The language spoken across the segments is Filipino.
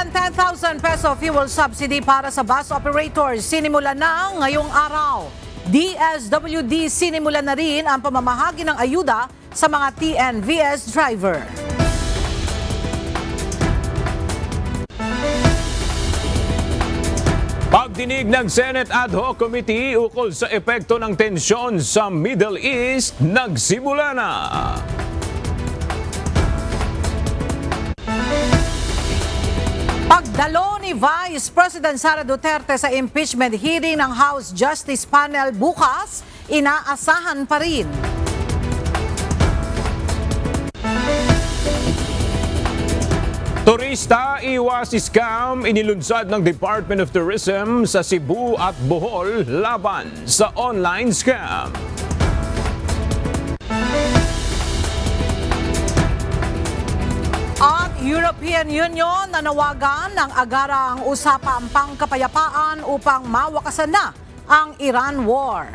ng 10,000 peso fuel subsidy para sa bus operators sinimula na ngayong araw. DSWD sinimula na rin ang pamamahagi ng ayuda sa mga TNVS driver. Pagdinig ng Senate Ad Hoc Committee ukol sa epekto ng tensyon sa Middle East, nagsimula na. Pagdalo ni Vice President Sara Duterte sa impeachment hearing ng House Justice Panel bukas, inaasahan pa rin. Turista iwas scam inilunsad ng Department of Tourism sa Cebu at Bohol laban sa online scam. At European Union nanawagan ng agarang usapang pangkapayapaan upang mawakasan na ang Iran War.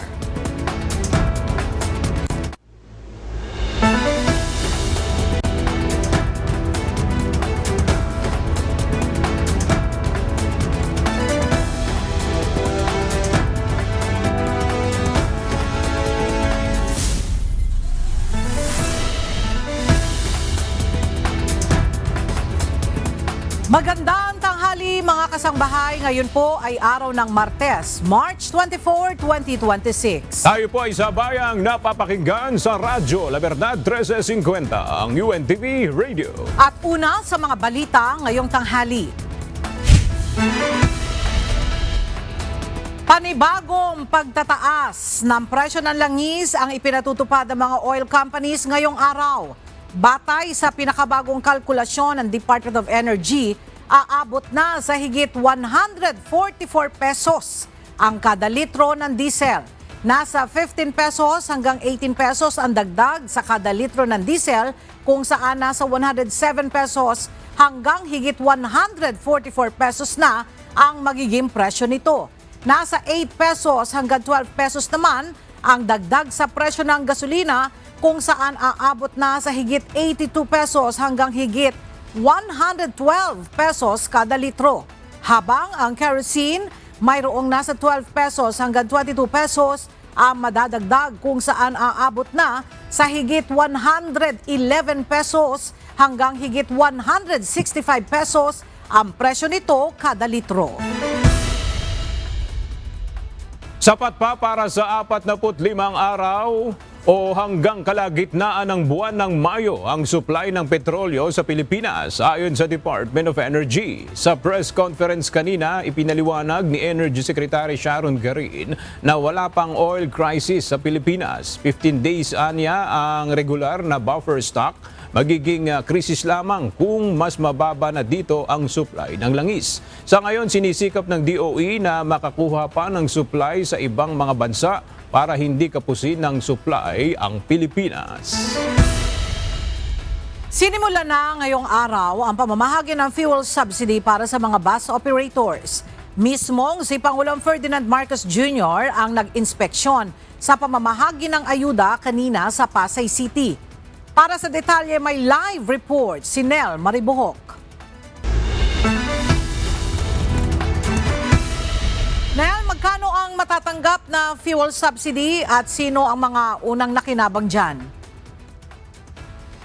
Magandang tanghali mga kasangbahay. Ngayon po ay araw ng Martes, March 24, 2026. Tayo po ay sabayang napapakinggan sa Radyo La Verdad 1350, ang UNTV Radio. At una sa mga balita ngayong tanghali. Panibagong pagtataas ng presyo ng langis ang ipinatutupad ng mga oil companies ngayong araw. Batay sa pinakabagong kalkulasyon ng Department of Energy, aabot na sa higit 144 pesos ang kada litro ng diesel. Nasa 15 pesos hanggang 18 pesos ang dagdag sa kada litro ng diesel, kung saan nasa 107 pesos hanggang higit 144 pesos na ang magiging presyo nito. Nasa 8 pesos hanggang 12 pesos naman ang dagdag sa presyo ng gasolina, kung saan aabot na sa higit 82 pesos hanggang higit 112 pesos kada litro. Habang ang kerosene mayroong nasa 12 pesos hanggang 22 pesos ang madadagdag, kung saan aabot na sa higit 111 pesos hanggang higit 165 pesos ang presyo nito kada litro. Sapat pa para sa 45 araw o hanggang kalagitnaan ng buwan ng Mayo ang supply ng petrolyo sa Pilipinas, ayon sa Department of Energy. Sa press conference kanina, ipinaliwanag ni Energy Secretary Sharon Garin na wala pang oil crisis sa Pilipinas. 15 days anya ang regular na buffer stock. Magiging krisis lamang kung mas mababa na dito ang supply ng langis. Sa ngayon, sinisikap ng DOE na makakuha pa ng supply sa ibang mga bansa para hindi kapusin ng supply ang Pilipinas. Sinimula na ngayong araw ang pamamahagi ng fuel subsidy para sa mga bus operators. Mismong si Pangulong Ferdinand Marcos Jr. ang nag-inspeksyon sa pamamahagi ng ayuda kanina sa Pasay City. Para sa detalye, may live report si Nel Maribuhok. Nel, magkano ang matatanggap na fuel subsidy at sino ang mga unang nakinabang dyan?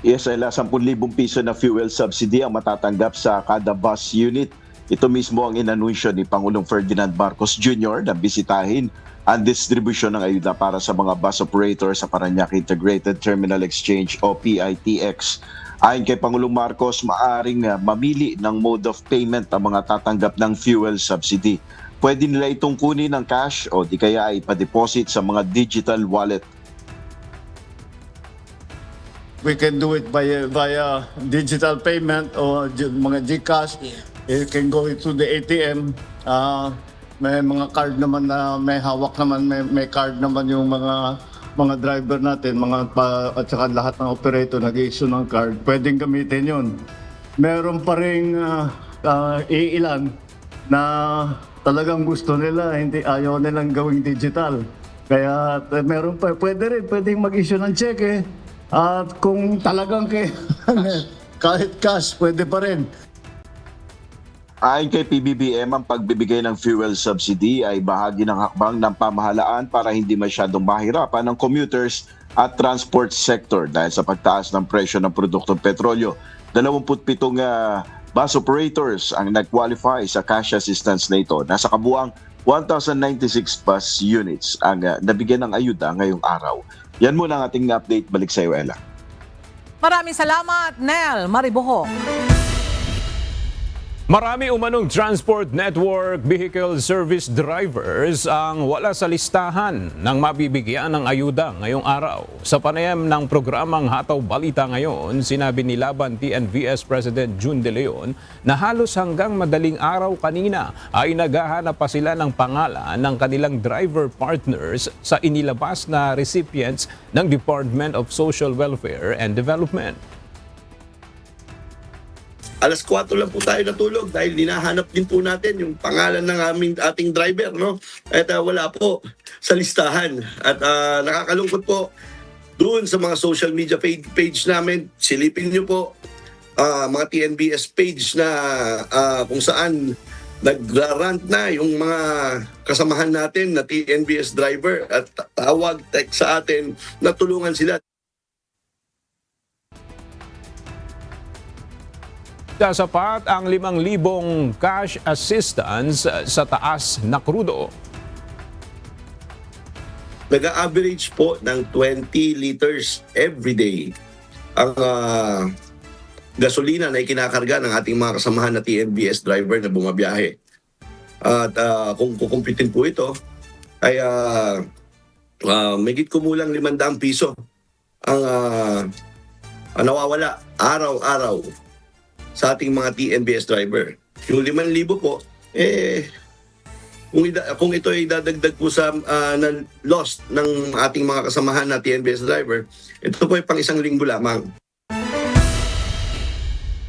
Yes, 10,000 piso na fuel subsidy ang matatanggap sa kada bus unit. Ito mismo ang inanunsyo ni Pangulong Ferdinand Marcos Jr. na bisitahin ang distribution ng ayuda para sa mga bus operators sa Parañaque Integrated Terminal Exchange o PITX. Ayon kay Pangulong Marcos, maaring mamili ng mode of payment ang mga tatanggap ng fuel subsidy. Pwede nila itong kunin ng cash o di kaya ay pa-deposit sa mga digital wallet. We can do it via digital payment or mga GCash. You can go to the ATM. May mga card naman na may hawak naman, may card naman yung mga driver natin, at saka lahat ng operator nag-i-issue ng card. Pwedeng gamitin yun. Meron pa ring iilan na talagang gusto nila, ayaw nilang gawing digital. Kaya meron pa, pwedeng mag-issue ng cheque. At kung talagang kahit cash, pwede pa rin. Ayon kay PBBM, ang pagbibigay ng fuel subsidy ay bahagi ng hakbang ng pamahalaan para hindi masyadong mahirapan ng commuters at transport sector dahil sa pagtaas ng presyo ng produktong petrolyo. 27 bus operators ang nag-qualify sa cash assistance na ito. Nasa kabuang 1,096 bus units ang nabigyan ng ayuda ngayong araw. Yan muna ang ating update. Balik sa iyo, Ella. Maraming salamat, Nel Mariboho. Marami umanong transport network vehicle service drivers ang wala sa listahan ng mabibigyan ng ayuda ngayong araw. Sa panayam ng programang Hataw Balita ngayon, sinabi ni Laban TNVS President June De Leon na halos hanggang madaling araw kanina ay naghahanap pa sila ng pangalan ng kanilang driver partners sa inilabas na recipients ng Department of Social Welfare and Development. Alas 4 lang po tayo natulog dahil hinahanap din po natin yung pangalan ng ating driver, no? At wala po sa listahan. At nakakalungkot po doon sa mga social media page namin. Silipin niyo po mga TNBS page na kung saan nagrarant na yung mga kasamahan natin na TNBS driver at tawag, text sa atin na tulungan sila. Sapat ang 5,000 cash assistance sa taas na krudo. Nag-average po ng 20 liters every day ang gasolina na ikinakarga ng ating mga kasamahan na TNBS driver na bumabiyahe. At kung kukumpitin po ito, ay megit kumulang 500 piso ang nawawala araw-araw sa ating mga TNBS driver. Yung 5,000 po, kung ito ay dadagdag po sa na lost ng ating mga kasamahan na TNBS driver, ito po ay pang isang linggo lamang.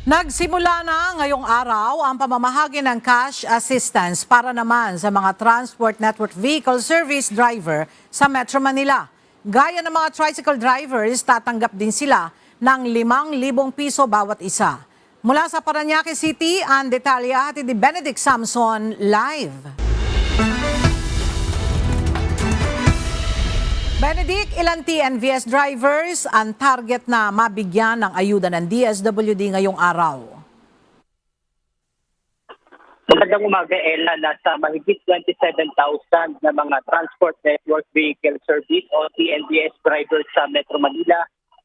Nagsimula na ngayong araw ang pamamahagi ng cash assistance para naman sa mga Transport Network Vehicle Service Driver sa Metro Manila. Gaya ng mga tricycle drivers, tatanggap din sila ng 5,000 piso bawat isa. Mula sa Parañaque City, ang detalya hatid ni Benedict Samson live. Benedict, ilang TNVS drivers ang target na mabigyan ng ayuda ng DSWD ngayong araw? Magandang umaga, Ella. Nasa mahigit 27,000 na mga Transport Network Vehicle Service o TNVS drivers sa Metro Manila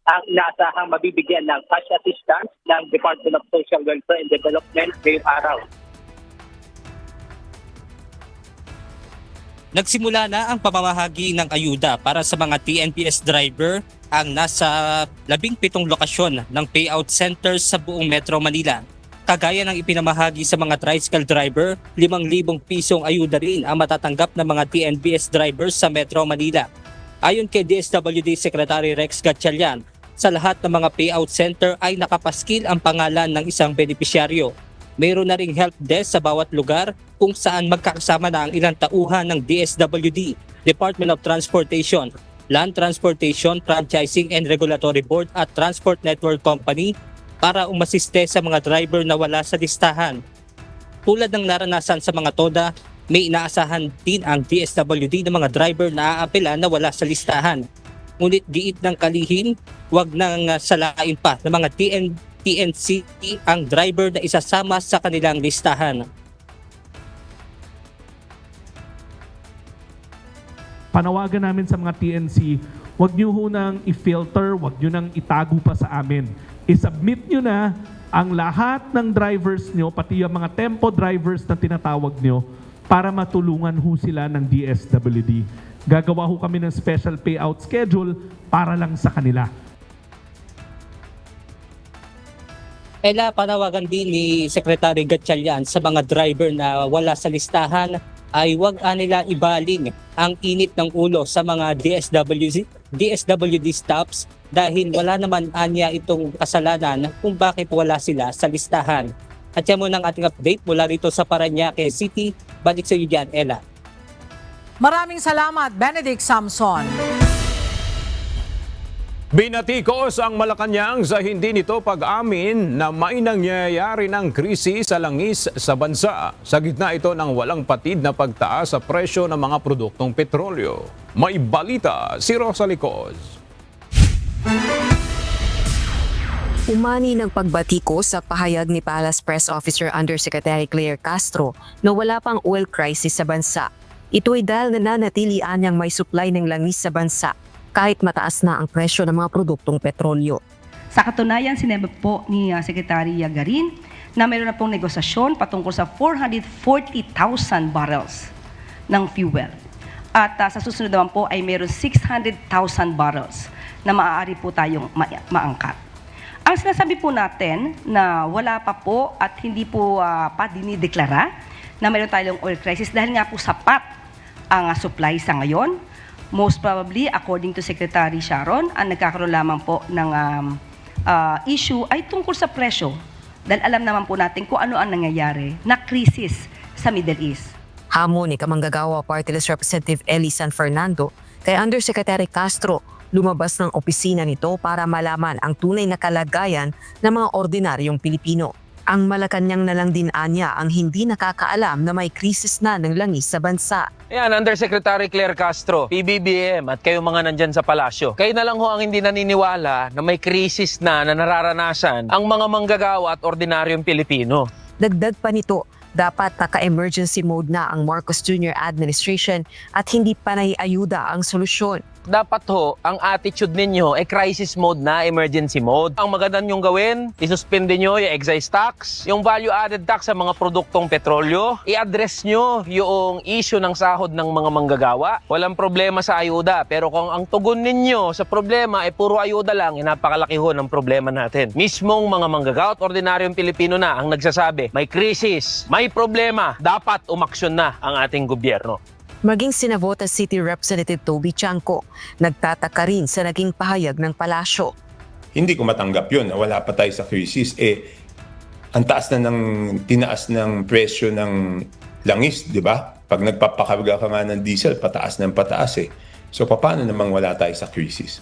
ang inaasahang mabibigyan ng cash assistance ng Department of Social Welfare and Development ngayong araw. Nagsimula na ang pamamahagi ng ayuda para sa mga TNVS driver ang nasa 17 lokasyon ng payout centers sa buong Metro Manila. Kagaya ng ipinamahagi sa mga tricycle driver, 5,000 pisong ayuda rin ang matatanggap ng mga TNVS drivers sa Metro Manila. Ayon kay DSWD Secretary Rex Gatchalian, sa lahat ng mga payout center ay nakapaskil ang pangalan ng isang benepisyaryo. Mayroon na ring help desk sa bawat lugar kung saan magkakasama na ang ilang tauhan ng DSWD, Department of Transportation, Land Transportation, Franchising and Regulatory Board at Transport Network Company para umasiste sa mga driver na wala sa listahan. Tulad ng naranasan sa mga TODA, may inaasahan din ang DSWD ng mga driver na aapela na wala sa listahan. Ngunit giit ng kalihim, huwag nang salain pa ng mga TNC ang driver na isasama sa kanilang listahan. Panawagan namin sa mga TNC, huwag nyo ho nang i-filter, huwag nyo nang itago pa sa amin. I-submit nyo na ang lahat ng drivers nyo, pati yung mga tempo drivers na tinatawag nyo, para matulungan ho sila ng DSWD. Gagawa ho kami ng special payout schedule para lang sa kanila. Ella, panawagan din ni Secretary Gatchalian sa mga driver na wala sa listahan ay huwag nila ibaling ang init ng ulo sa mga DSWD stops dahil wala naman anya itong kasalanan kung bakit wala sila sa listahan. At yan muna ang ating update mula rito sa Parañaque City. Balik sa iyo dyan, Ella. Maraming salamat, Benedict Samson. Binatikos ang Malacanang sa hindi nito pag-amin na may nangyayari ng krisis sa langis sa bansa. Sa gitna ito ng walang patid na pagtaas sa presyo ng mga produktong petrolyo. May balita si Rosa Licos. Umani ng pagbatiko sa pahayag ni Palace Press Officer Undersecretary Claire Castro na wala pang oil crisis sa bansa. Ito ay dahil nananatilian niyang may supply ng langis sa bansa kahit mataas na ang presyo ng mga produktong petrolyo. Sa katunayan, sinabi po ni Secretary Garin na mayroon na pong negosasyon patungkol sa 440,000 barrels ng fuel. At sa susunod naman po ay mayroon 600,000 barrels na maaari po tayong maangkat. Ang sinasabi po natin na wala pa po at hindi po pa dinideklara na mayroon tayong oil crisis dahil nga po sapat ang supply sa ngayon. Most probably, according to Secretary Sharon, ang nagkakaroon lamang po ng issue ay tungkol sa presyo. Dahil alam naman po natin kung ano ang nangyayari na krisis sa Middle East. Hamon ni Kamanggagawa Party List Representative Ellie San Fernando kay Undersecretary Castro, lumabas ng opisina nito para malaman ang tunay na kalagayan ng mga ordinaryong Pilipino. Ang Malacanang na lang din anya ang hindi nakakaalam na may krisis na ng langis sa bansa. Ayan, Undersecretary Claire Castro, PBBM at kayo mga nandyan sa palasyo. Kayo na lang ho ang hindi naniniwala na may krisis na nararanasan ang mga manggagawa at ordinaryong Pilipino. Dagdag pa nito, dapat naka-emergency mode na ang Marcos Jr. administration at hindi panay ayuda ang solusyon. Dapat ho, ang attitude ninyo ay crisis mode na, emergency mode. Ang maganda nyong gawin, isuspende nyo yung excise tax, yung value-added tax sa mga produktong petrolyo, i-address nyo yung issue ng sahod ng mga manggagawa. Walang problema sa ayuda, pero kung ang tugon ninyo sa problema ay puro ayuda lang, napakalaki ho ng problema natin. Mismong mga manggagawa at ordinaryong Pilipino na ang nagsasabi, may krisis, may problema, dapat umaksyon na ang ating gobyerno. Maging sinavota City Representative Toby Chanco, nagtataka rin sa naging pahayag ng palasyo. Hindi ko matanggap yun na wala pa tayo sa crisis. Ang taas na tinaas ng presyo ng langis, di ba? Pag nagpapakarga ka nga ng diesel, pataas ng pataas eh. So paano namang wala tayo sa crisis?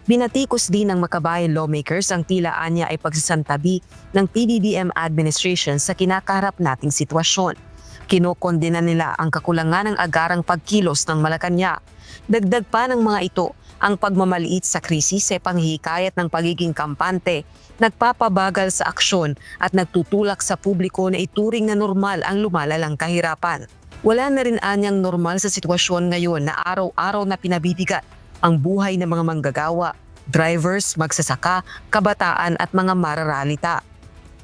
Binatikos din ng Makabayan lawmakers ang tila anya ay pagsasantabi ng PBBM administration sa kinakaharap nating sitwasyon. Kinokondena nila ang kakulangan ng agarang pagkilos ng Malacanang. Dagdag pa ng mga ito, ang pagmamaliit sa krisis ay panghihikayat ng pagiging kampante, nagpapabagal sa aksyon at nagtutulak sa publiko na ituring na normal ang lumalalang kahirapan. Wala na rin anyang normal sa sitwasyon ngayon na araw-araw na pinabibigat ang buhay ng mga manggagawa, drivers, magsasaka, kabataan at mga mararalita.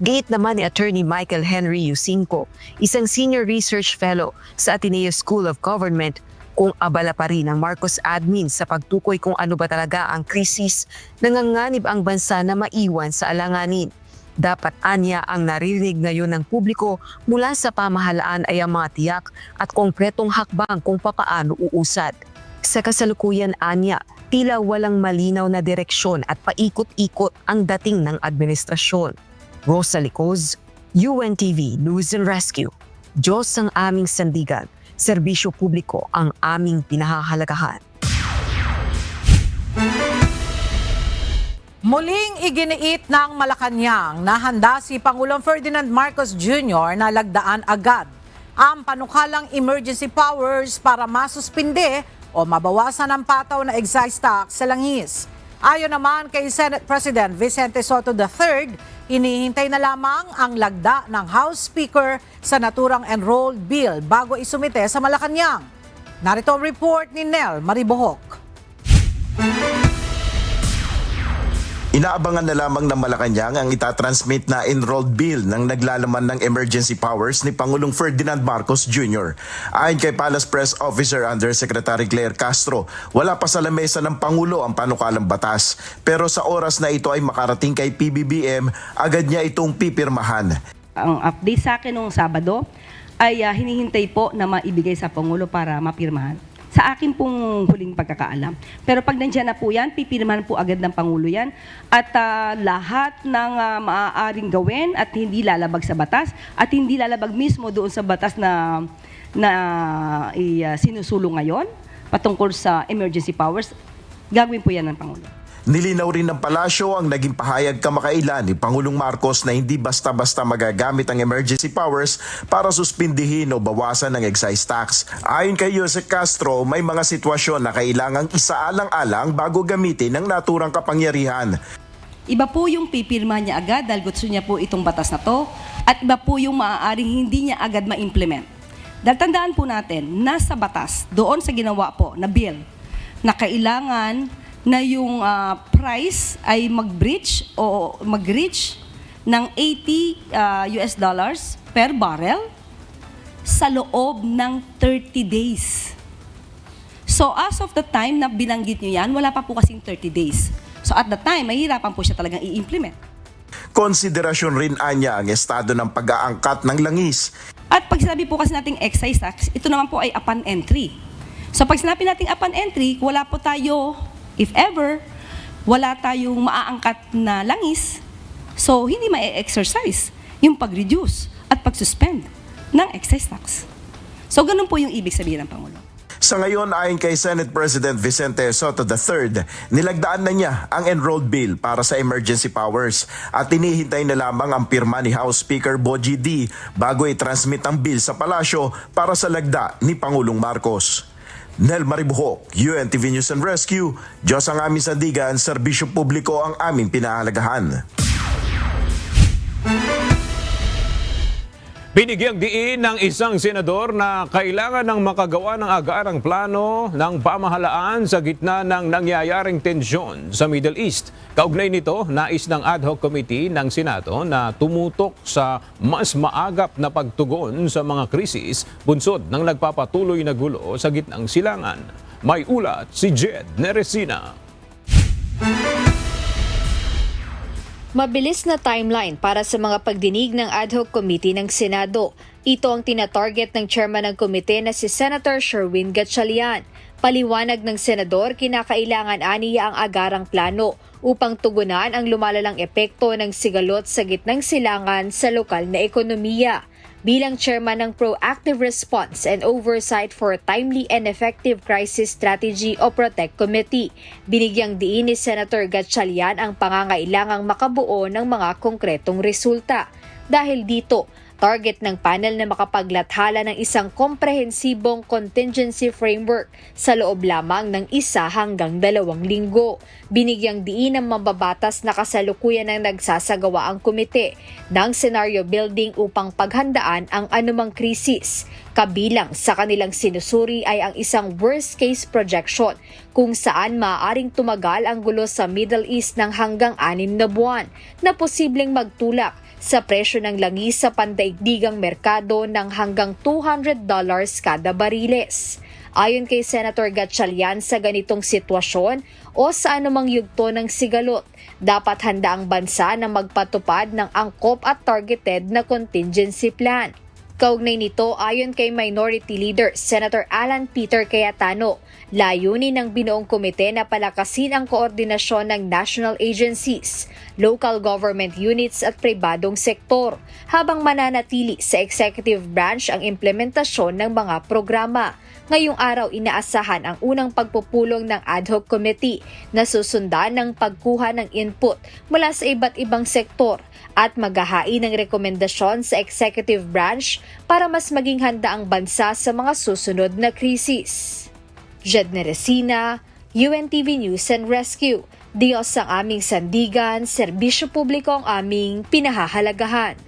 Giit naman ni Attorney Michael Henry Yusinco, isang Senior Research Fellow sa Ateneo School of Government, kung abala pa rin ang Marcos admin sa pagtukoy kung ano ba talaga ang krisis, nanganganib ang bansa na maiwan sa alanganin. Dapat anya ang naririnig ngayon ng publiko mula sa pamahalaan ay ang mga tiyak at konkretong hakbang kung papaano uusad. Sa kasalukuyan anya, tila walang malinaw na direksyon at paikot-ikot ang dating ng administrasyon. Rosa Licos, UNTV News and Rescue. Diyos ang aming sandigan, serbisyo publiko ang aming pinahahalagahan. Muling iginiit ng Malacanang na handa si Pangulong Ferdinand Marcos Jr. na lagdaan agad ang panukalang emergency powers para masuspinde o mabawasan ang pataw na excise tax sa langis. Ayon naman kay Senate President Vicente Soto III, hinihintay na lamang ang lagda ng House Speaker sa naturang enrolled bill bago isumite sa Malacanang. Narito ang report ni Nel Maribohok. Inaabangan na lamang ng Malacanang ang itatransmit na enrolled bill ng naglalaman ng emergency powers ni Pangulong Ferdinand Marcos Jr. Ayon kay Palace Press Officer Undersecretary Claire Castro, wala pa sa lamesa ng Pangulo ang panukalang batas. Pero sa oras na ito ay makarating kay PBBM, agad niya itong pipirmahan. Ang update sa akin noong Sabado ay hinihintay po na maibigay sa Pangulo para mapirmahan. Sa akin pong huling pagkakaalam. Pero pag nandiyan na po yan, pipirmahan po agad ng Pangulo yan. At lahat ng maaaring gawin at hindi lalabag sa batas at hindi lalabag mismo doon sa batas na sinusulong ngayon patungkol sa emergency powers, gagawin po yan ng Pangulo. Nilinaw rin ng palasyo ang naging pahayag kamakailan ni Pangulong Marcos na hindi basta-basta magagamit ang emergency powers para suspindihin o bawasan ng excise tax. Ayon kay Jose Castro, may mga sitwasyon na kailangang isaalang-alang bago gamitin ang naturang kapangyarihan. Iba po yung pipirma niya agad dahil gusto niya po itong batas na to, at iba po yung maaaring hindi niya agad ma-implement. Dahil tandaan po natin, nasa batas, doon sa ginawa po na bill, na kailangan na yung price ay mag-reach ng $80 per barrel sa loob ng 30 days. So as of the time na binanggit nyo yan, wala pa po kasing 30 days. So at the time, mahirapan po siya talagang i-implement. Konsiderasyon rin anya ang estado ng pag-aangkat ng langis. At pag sinabi po kasi nating excise tax, ito naman po ay upon entry. So pag sinabi nating upon entry, wala po tayo, if ever, wala tayong maaangkat na langis, so hindi ma-exercise yung pag-reduce at pag-suspend ng excise tax. So ganun po yung ibig sabihin ng Pangulo. Sa ngayon, ayon kay Senate President Vicente Sotto III, nilagdaan na niya ang enrolled bill para sa emergency powers at tinihintay na lamang ang pirma ni House Speaker Bogie D bago i-transmit ang bill sa palasyo para sa lagda ni Pangulong Marcos. Nel Maribuhok, UNTV News and Rescue, Diyos ang aming sandigan, serbisyo publiko ang aming pinahalagahan. Binigyang diin ng isang senador na kailangan ng makagawa ng agarang plano ng pamahalaan sa gitna ng nangyayaring tensyon sa Middle East. Kaugnay nito, nais ng ad hoc committee ng Senado na tumutok sa mas maagap na pagtugon sa mga krisis bunsod ng nagpapatuloy na gulo sa gitnang silangan. May ulat si Jed Neresina. Mabilis na timeline para sa mga pagdinig ng ad hoc committee ng Senado. Ito ang tinatarget ng chairman ng komite na si Senator Sherwin Gatchalian. Paliwanag ng senador, kinakailangan aniya ang agarang plano upang tugunan ang lumalalang epekto ng sigalot sa gitnang silangan sa lokal na ekonomiya. Bilang chairman ng Proactive Response and Oversight for Timely and Effective Crisis Strategy o PROTECT Committee, binigyang diin ni Senator Gatchalian ang pangangailangang makabuo ng mga konkretong resulta. Dahil dito, target ng panel na makapaglathala ng isang komprehensibong contingency framework sa loob lamang ng 1 hanggang 2 linggo. Binigyang diin ng mambabatas na kasalukuyan ng nagsasagawa ang komite ng scenario building upang paghandaan ang anumang krisis. Kabilang sa kanilang sinusuri ay ang isang worst-case projection kung saan maaaring tumagal ang gulo sa Middle East ng hanggang 6 na buwan na posibleng magtulak sa presyo ng langis sa pandaigdigang merkado ng hanggang $200 kada bariles. Ayon kay Senator Gatchalian, sa ganitong sitwasyon o sa anumang yugto ng sigalot, dapat handa ang bansa na magpatupad ng angkop at targeted na contingency plan. Kaugnay nito, ayon kay Minority Leader Senator Alan Peter Cayetano, layunin ng binuong komite na palakasin ang koordinasyon ng national agencies, local government units at pribadong sektor, habang mananatili sa executive branch ang implementasyon ng mga programa. Ngayong araw, inaasahan ang unang pagpupulong ng ad hoc committee na susundan ng pagkuha ng input mula sa iba't ibang sektor at maghahain ng rekomendasyon sa executive branch para mas maging handa ang bansa sa mga susunod na krisis. Jed Neresina, UNTV News and Rescue. Diyos ang aming sandigan, serbisyo publiko ang aming pinahahalagahan.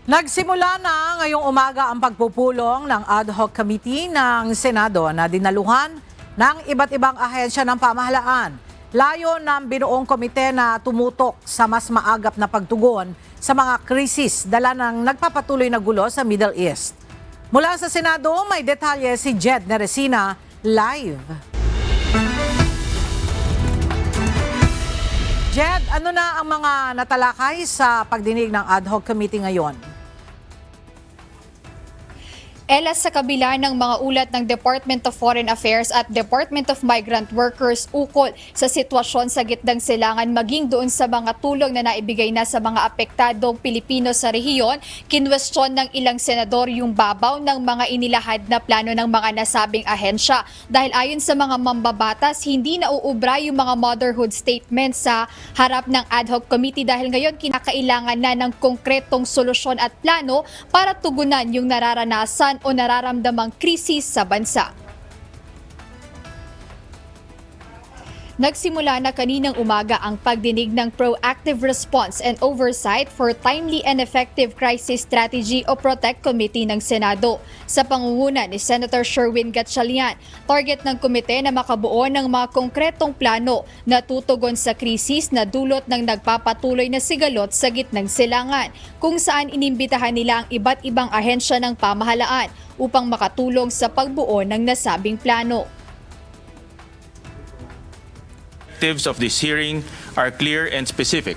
Nagsimula na ngayong umaga ang pagpupulong ng ad hoc committee ng Senado na dinaluhan ng iba't ibang ahensya ng pamahalaan. Layo ng binuong komite na tumutok sa mas maagap na pagtugon sa mga krisis dala ng nagpapatuloy na gulo sa Middle East. Mula sa Senado, may detalye si Jed Neresina live. Jed, ano na ang mga natalakay sa pagdinig ng ad hoc committee ngayon? Ela, sa kabila ng mga ulat ng Department of Foreign Affairs at Department of Migrant Workers ukol sa sitwasyon sa gitnang silangan maging doon sa mga tulong na naibigay na sa mga apektadong Pilipino sa rehiyon, kinwestiyon ng ilang senador yung babaw ng mga inilahad na plano ng mga nasabing ahensya. Dahil ayon sa mga mambabatas, hindi nauubra yung mga motherhood statement sa harap ng ad hoc committee dahil ngayon kinakailangan na ng konkretong solusyon at plano para tugunan yung nararanasan o nararamdamang krisis sa bansa. Nagsimula na kaninang umaga ang pagdinig ng Proactive Response and Oversight for Timely and Effective Crisis Strategy o PROTECT Committee ng Senado. Sa pangunguna ni Senator Sherwin Gatchalian, target ng komite na makabuo ng mga konkretong plano na tutugon sa krisis na dulot ng nagpapatuloy na sigalot sa gitnang silangan, kung saan inimbitahan nila ang iba't ibang ahensya ng pamahalaan upang makatulong sa pagbuo ng nasabing plano. Objectives of this hearing are clear and specific.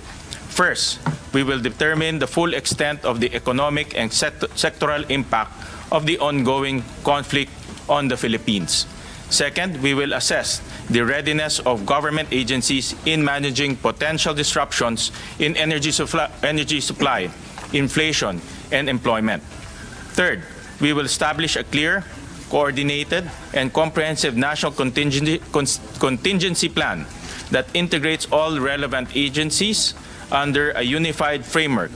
First, we will determine the full extent of the economic and sectoral impact of the ongoing conflict on the Philippines. Second, we will assess the readiness of government agencies in managing potential disruptions in energy supply, inflation, and employment. Third, we will establish a clear, coordinated, and comprehensive national contingency plan that integrates all relevant agencies under a unified framework.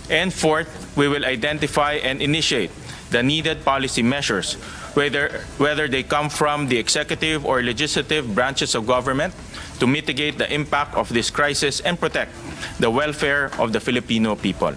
And fourth, we will identify and initiate the needed policy measures, whether they come from the executive or legislative branches of government, to mitigate the impact of this crisis and protect the welfare of the Filipino people.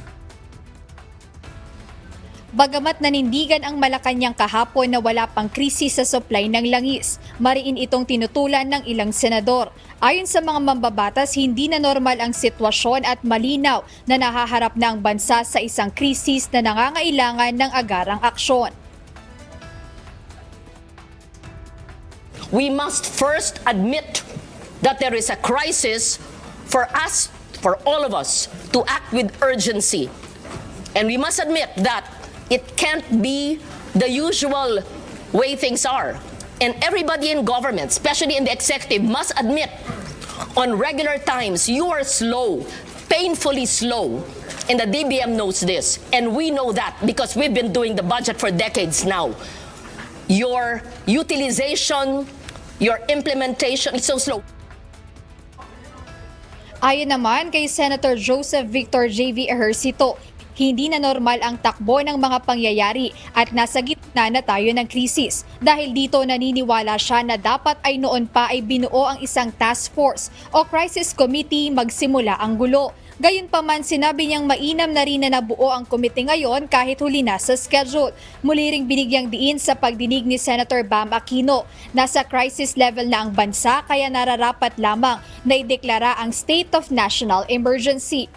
Bagamat nanindigan ang Malacanang kahapon na wala pang krisis sa supply ng langis, mariin itong tinutulan ng ilang senador. Ayon sa mga mambabatas, hindi na normal ang sitwasyon at malinaw na nahaharap na ang bansa sa isang krisis na nangangailangan ng agarang aksyon. We must first admit that there is a crisis for us, for all of us, to act with urgency. And we must admit that it can't be the usual way things are. And everybody in government, especially in the executive, must admit on regular times you are slow, painfully slow. And the DBM knows this. And we know that because we've been doing the budget for decades now. Your utilization, your implementation is so slow. Ayon naman kay Senator Joseph Victor J.V. Ejercito, hindi na normal ang takbo ng mga pangyayari at nasa gitna na tayo ng krisis. Dahil dito naniniwala siya na dapat ay noon pa ay binuo ang isang task force o crisis committee magsimula ang gulo. Gayunpaman, sinabi niyang mainam na rin na nabuo ang komite ngayon kahit huli na sa schedule. Muli ring binigyang diin sa pagdinig ni Senator Bam Aquino. Nasa crisis level na ang bansa kaya nararapat lamang na ideklara ang state of national emergency.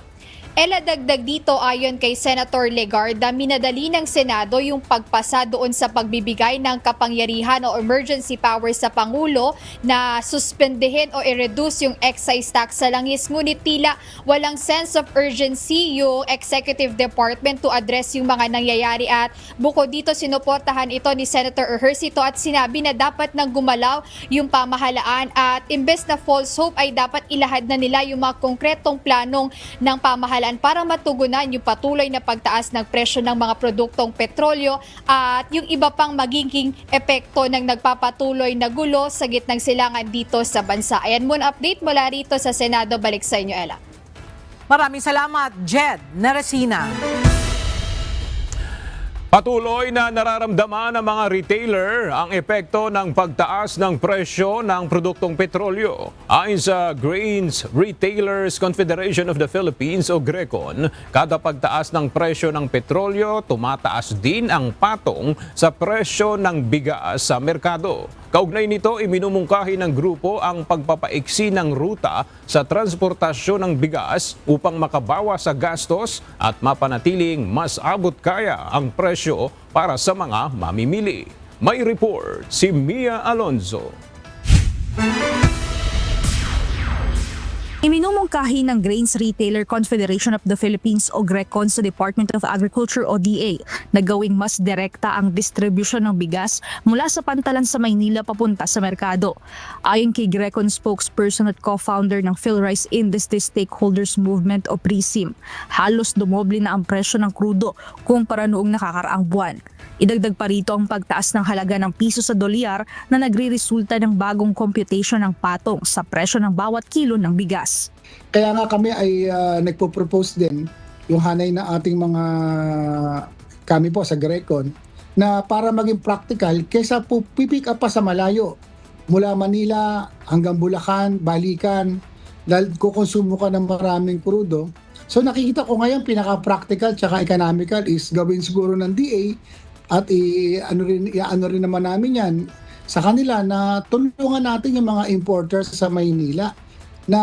Ela, dagdag dito ayon kay Senator Legarda, minadali ng Senado yung pagpasa doon sa pagbibigay ng kapangyarihan o emergency powers sa Pangulo na suspendehin o i-reduce yung excise tax sa langis. Ngunit tila walang sense of urgency yung executive department to address yung mga nangyayari at bukod dito sinuportahan ito ni Senator Ejercito at sinabi na dapat nang gumalaw yung pamahalaan at imbes na false hope ay dapat ilahad na nila yung mga konkretong planong ng pamahalaan para matugunan yung patuloy na pagtaas ng presyo ng mga produktong petrolyo at yung iba pang magiging epekto ng nagpapatuloy na gulo sa gitnang silangan dito sa bansa. Ayan muna update mula rito sa Senado. Balik sa inyo, Ella. Maraming salamat, Jed Neresina. Patuloy na nararamdaman ng mga retailer ang epekto ng pagtaas ng presyo ng produktong petrolyo. Ayon sa Grains Retailers Confederation of the Philippines o GRECON, kada pagtaas ng presyo ng petrolyo, tumataas din ang patong sa presyo ng bigas sa merkado. Kaugnay nito, iminumungkahi ng grupo ang pagpapaiksi ng ruta sa transportasyon ng bigas upang makabawas sa gastos at mapanatiling mas abot kaya ang presyo para sa mga mamimili. May report si Mia Alonzo. Iminumungkahi ng Grains Retailer Confederation of the Philippines o GRECON sa Department of Agriculture o DA na gawing mas direkta ang distribution ng bigas mula sa pantalan sa Maynila papunta sa merkado. Ayon kay GRECON spokesperson at co-founder ng PhilRice Industry Stakeholders Movement o PRISIM, halos dumoble na ang presyo ng krudo kumpara noong nakakaraang buwan. Idagdag pa rito ang pagtaas ng halaga ng piso sa dolyar na nagre-resulta ng bagong computation ng patong sa presyo ng bawat kilo ng bigas. Kaya nga kami ay nagpo-propose din yung hanay na ating mga kami po sa GRECON na para maging practical kaysa po pipick up pa sa malayo mula Manila hanggang Bulacan, Balikan, dahil kukonsumo ka ng maraming krudo. So nakikita ko ngayon pinaka-practical tsaka economical is gawin siguro ng DA at ano rin naman namin yan sa kanila na tulungan natin yung mga importers sa Maynila na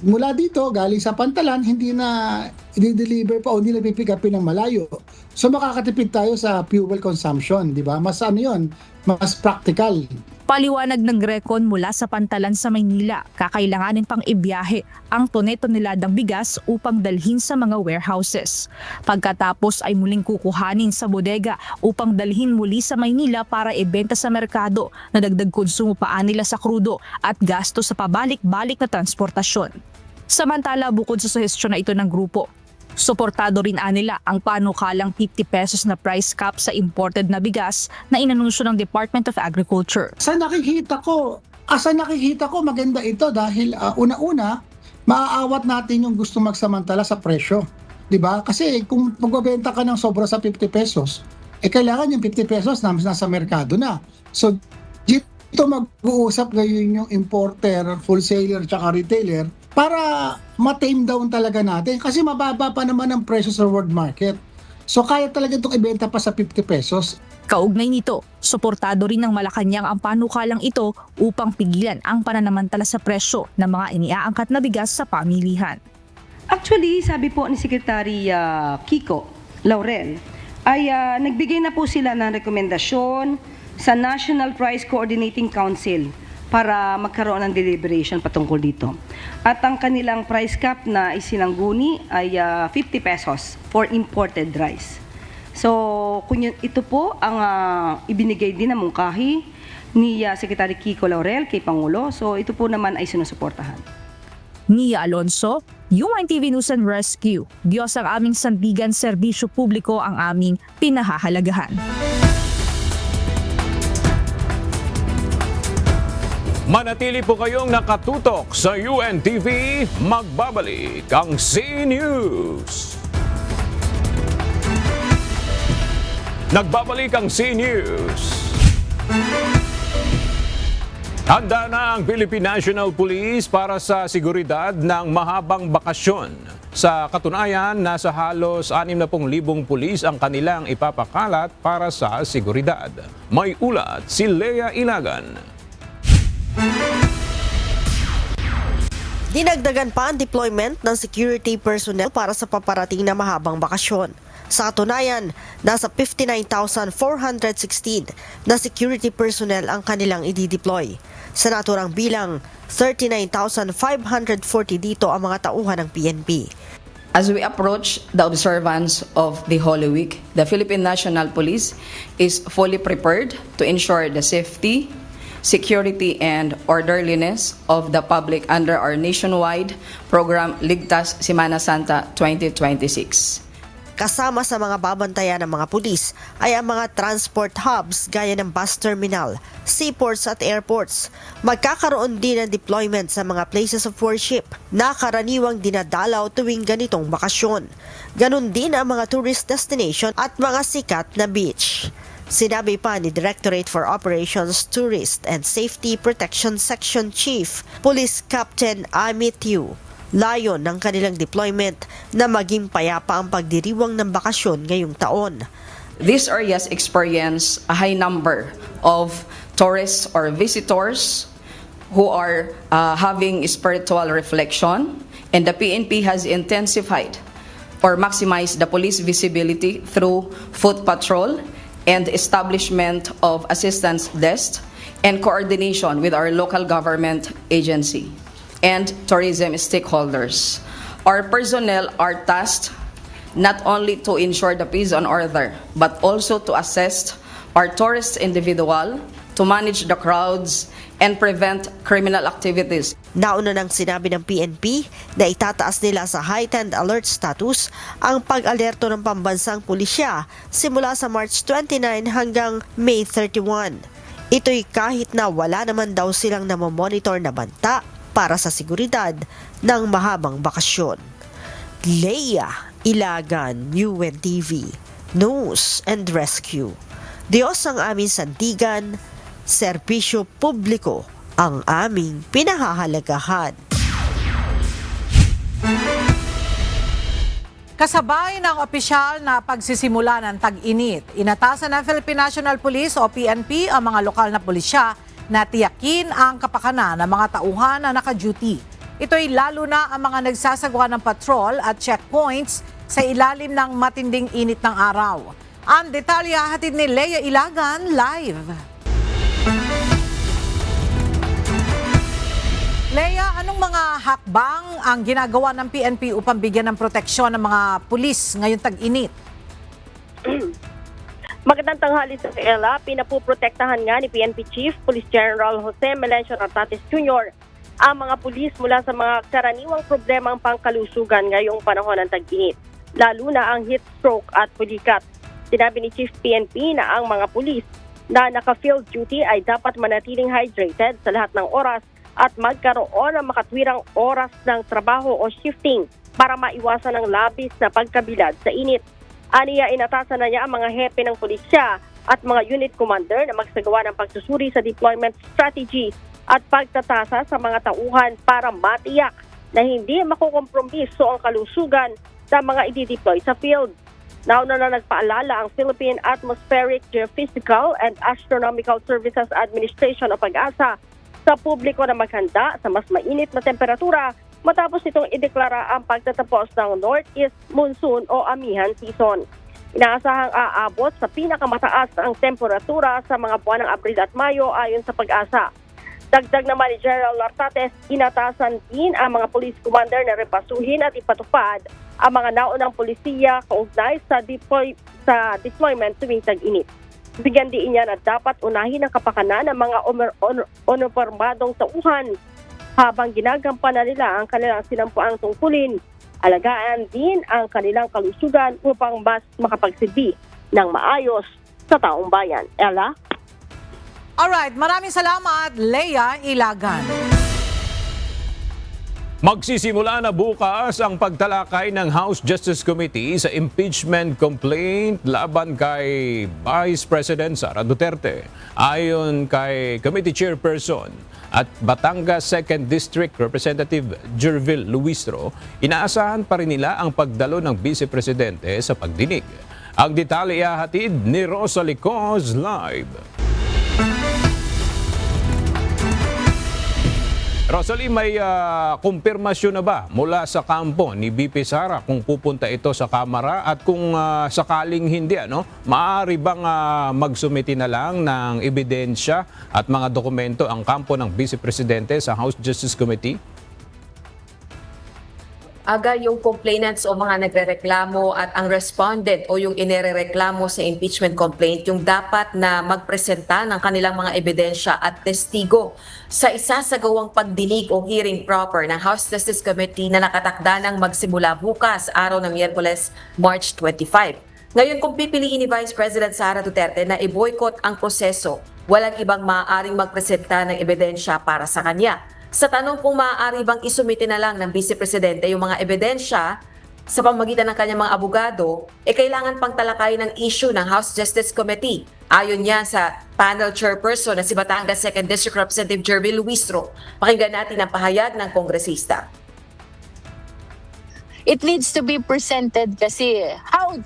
mula dito galing sa pantalan hindi na i-deliver pa o hindi na pipick upin ng malayo. So makakatipid tayo sa fuel consumption, di ba? Mas ano yun, mas practical. Paliwanag ng GRECON mula sa pantalan sa Maynila, kakailanganin pang ibiyahe ang tonel-toneladang bigas upang dalhin sa mga warehouses. Pagkatapos ay muling kukuhanin sa bodega upang dalhin muli sa Maynila para ibenta sa merkado na dagdag konsumo pa nila sa krudo at gasto sa pabalik-balik na transportasyon. Samantala, bukod sa suhestyon na ito ng grupo, suportado rin nila ang panukalang 50 pesos na price cap sa imported na bigas na inanunsyo ng Department of Agriculture. Sa nakikita ko maganda ito dahil una-una, maaawat natin yung gusto magsamantala sa presyo. Diba? Kasi kung magbabenta ka ng sobra sa 50 pesos, kailangan yung 50 pesos nasa merkado na. So, dito mag-uusap ngayon yung importer, wholesaler, tsaka retailer para ma-tame down talaga natin kasi mababa pa naman ang presyo sa world market. So kaya talaga itong ibenta pa sa 50 pesos. Kaugnay nito, suportado rin ng Malacanang ang panukalang ito upang pigilan ang pananamantala sa presyo ng mga iniaangkat na bigas sa pamilihan. Actually, sabi po ni Secretary Kiko Laurel, ay nagbigay na po sila ng rekomendasyon sa National Price Coordinating Council para magkaroon ng deliberation patungkol dito. At ang kanilang price cap na isinangguni ay 50 pesos for imported rice. So, ito po ang ibinigay din na mungkahi ni Secretary Kiko Laurel kay Pangulo. So, ito po naman ay sinusuportahan. Nia Alonso, UNTV News and Rescue. Diyos ang aming sandigan, serbisyo publiko ang aming pinahahalagahan. Manatili po kayong nakatutok sa UNTV, magbabalik ang C-News. Nagbabalik ang C-News. Handa na ang Philippine National Police para sa seguridad ng mahabang bakasyon. Sa katunayan, nasa halos 60,000 pulis ang kanilang ipapakalat para sa seguridad. May ulat si Lea Ilagan. Dinagdagan pa ang deployment ng security personnel para sa paparating na mahabang bakasyon. Sa katunayan, nasa 59,416 na security personnel ang kanilang i-deploy. Sa naturang bilang, 39,540 dito ang mga tauhan ng PNP. As we approach the observance of the Holy Week, the Philippine National Police is fully prepared to ensure the safety, security, and orderliness of the public under our nationwide program Ligtas Semana Santa 2026. Kasama sa mga babantayan ng mga pulis ay ang mga transport hubs gaya ng bus terminal, seaports at airports. Magkakaroon din ng deployment sa mga places of worship na karaniwang dinadalaw tuwing ganitong bakasyon. Ganon din ang mga tourist destination at mga sikat na beach. Sinabi pa ni Directorate for Operations, Tourist and Safety Protection Section Chief, Police Captain Amit Yu, layon ng kanilang deployment na maging payapa ang pagdiriwang ng bakasyon ngayong taon. These areas experience a high number of tourists or visitors who are having spiritual reflection, and the PNP has intensified or maximized the police visibility through foot patrol and establishment of assistance desk and coordination with our local government agency. and tourism stakeholders. Our personnel are tasked not only to ensure the peace and order, but also to assist our tourist individual, to manage the crowds, and prevent criminal activities. Nauna nang sinabi ng PNP na itataas nila sa heightened alert status ang pag-alerto ng pambansang pulisya simula sa March 29 hanggang May 31. Ito'y kahit na wala naman daw silang namomonitor na banta para sa seguridad ng mahabang bakasyon. Leia Ilagan, UNTV, News and Rescue. Diyos ang aming sandigan, serbisyo publiko ang aming pinahahalagahan. Kasabay ng opisyal na pagsisimula ng tag-init, inatasan ng Philippine National Police o PNP ang mga lokal na pulisya na tiyakin ang kapakanan ng mga tauhan na naka-duty. Ito'y lalo na ang mga nagsasagawa ng patrol at checkpoints sa ilalim ng matinding init ng araw. Ang detalye hatid ni Leia Ilagan live. Leia, anong mga hakbang ang ginagawa ng PNP upang bigyan ng proteksyon ng mga pulis ngayong tag-init? Magandang tanghali sa Ella. Pinapuprotektahan nga ni PNP Chief Police General Jose Melencio Nartates Jr. ang mga pulis mula sa mga karaniwang problemang pangkalusugan ngayong panahon ng tag-init, lalo na ang heat stroke at pulikat. Sinabi ni Chief PNP na ang mga pulis na naka-field duty ay dapat manatiling hydrated sa lahat ng oras at magkaroon ng makatwirang oras ng trabaho o shifting para maiwasan ang labis na pagkabilad sa init. Aniya, inatasan na niya ang mga hepe ng pulisya at mga unit commander na magsagawa ng pagsusuri sa deployment strategy at pagtatasa sa mga tauhan para matiyak na hindi makukompromiso ang kalusugan ng mga i-deploy sa field. Nauna na nagpaalala ang Philippine Atmospheric, Geophysical and Astronomical Services Administration o PAGASA sa publiko na maghanda sa mas mainit na temperatura matapos itong ideklara ang pagtatapos ng Northeast Monsoon o Amihan Season. Inaasahang aabot sa pinakamataas ang temperatura sa mga buwan ng Abril at Mayo ayon sa PAGASA. Dagdag naman ni General Nartates, inatasan din ang mga police commander na repasuhin at ipatupad ang mga naunang polisiya kaugnay sa deployment tuwing tag-init. Bigyan din niya na dapat unahin ang kapakanan ng mga uniformadong tauhan habang ginagampanan nila ang kanilang sinampuang tungkulin. Alagaan din ang kanilang kalusugan upang mas makapagsilbi ng maayos sa taong bayan. Ella? Alright, maraming salamat, Leia Ilagan. Magsisimula na bukas ang pagtalakay ng House Justice Committee sa impeachment complaint laban kay Vice President Sara Duterte. Ayon kay Committee Chairperson at Batangas 2nd District Representative Jervil Luistro, inaasahan pa rin nila ang pagdalo ng Vice Presidente sa pagdinig. Ang detalye ihahatid ni Rosalie Cos live. Rosalie, may kumpirmasyon na ba mula sa kampo ni BP Sara kung pupunta ito sa Kamara at kung sakaling hindi, maaari bang magsumiti na lang ng ebidensya at mga dokumento ang kampo ng Vice Presidente sa House Justice Committee? Aga yung complainants o mga nagrereklamo at ang respondent o yung inirereklamo sa impeachment complaint yung dapat na magpresenta ng kanilang mga ebidensya at testigo sa isasagawang pagdinig o hearing proper ng House Justice Committee na nakatakda ng magsimula bukas, araw ng Miyerkules, March 25. Ngayon, kung pipiliin ni Vice President Sara Duterte na i-boycott ang proseso, walang ibang maaaring magpresenta ng ebidensya para sa kanya. Sa tanong kung maaari bang isumite na lang ng Vice Presidente yung mga ebidensya sa pamamagitan ng kanyang mga abogado, kailangan pang talakayin ng issue ng House Justice Committee. Ayon niya sa panel chairperson na si Batangas 2nd District Representative Jervil Luistro. Pakinggan natin ang pahayag ng kongresista. It needs to be presented kasi how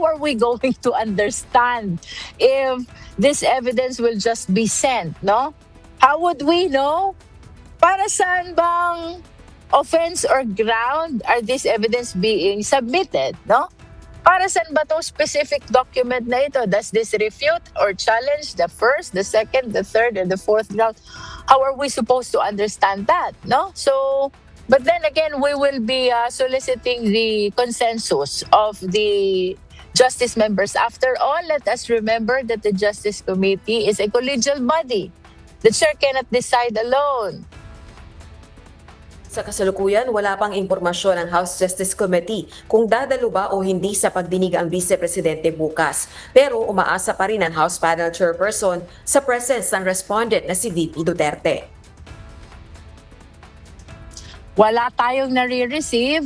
are we going to understand if this evidence will just be sent, no? How would we know? Para saan bang offense or ground are this evidence being submitted, no? Para saan ba itong specific document na ito? Does this refute or challenge the first, the second, the third, and the fourth ground? How are we supposed to understand that? No? So, but then again, we will be soliciting the consensus of the justice members. After all, let us remember that the Justice Committee is a collegial body. The chair cannot decide alone. Sa kasalukuyan, wala pang impormasyon ang House Justice Committee kung dadalo ba o hindi sa pagdinig ang Vice Presidente bukas. Pero umaasa pa rin ang House Panel Chairperson sa presence ng respondent na si VP Duterte. Wala tayong nare-receive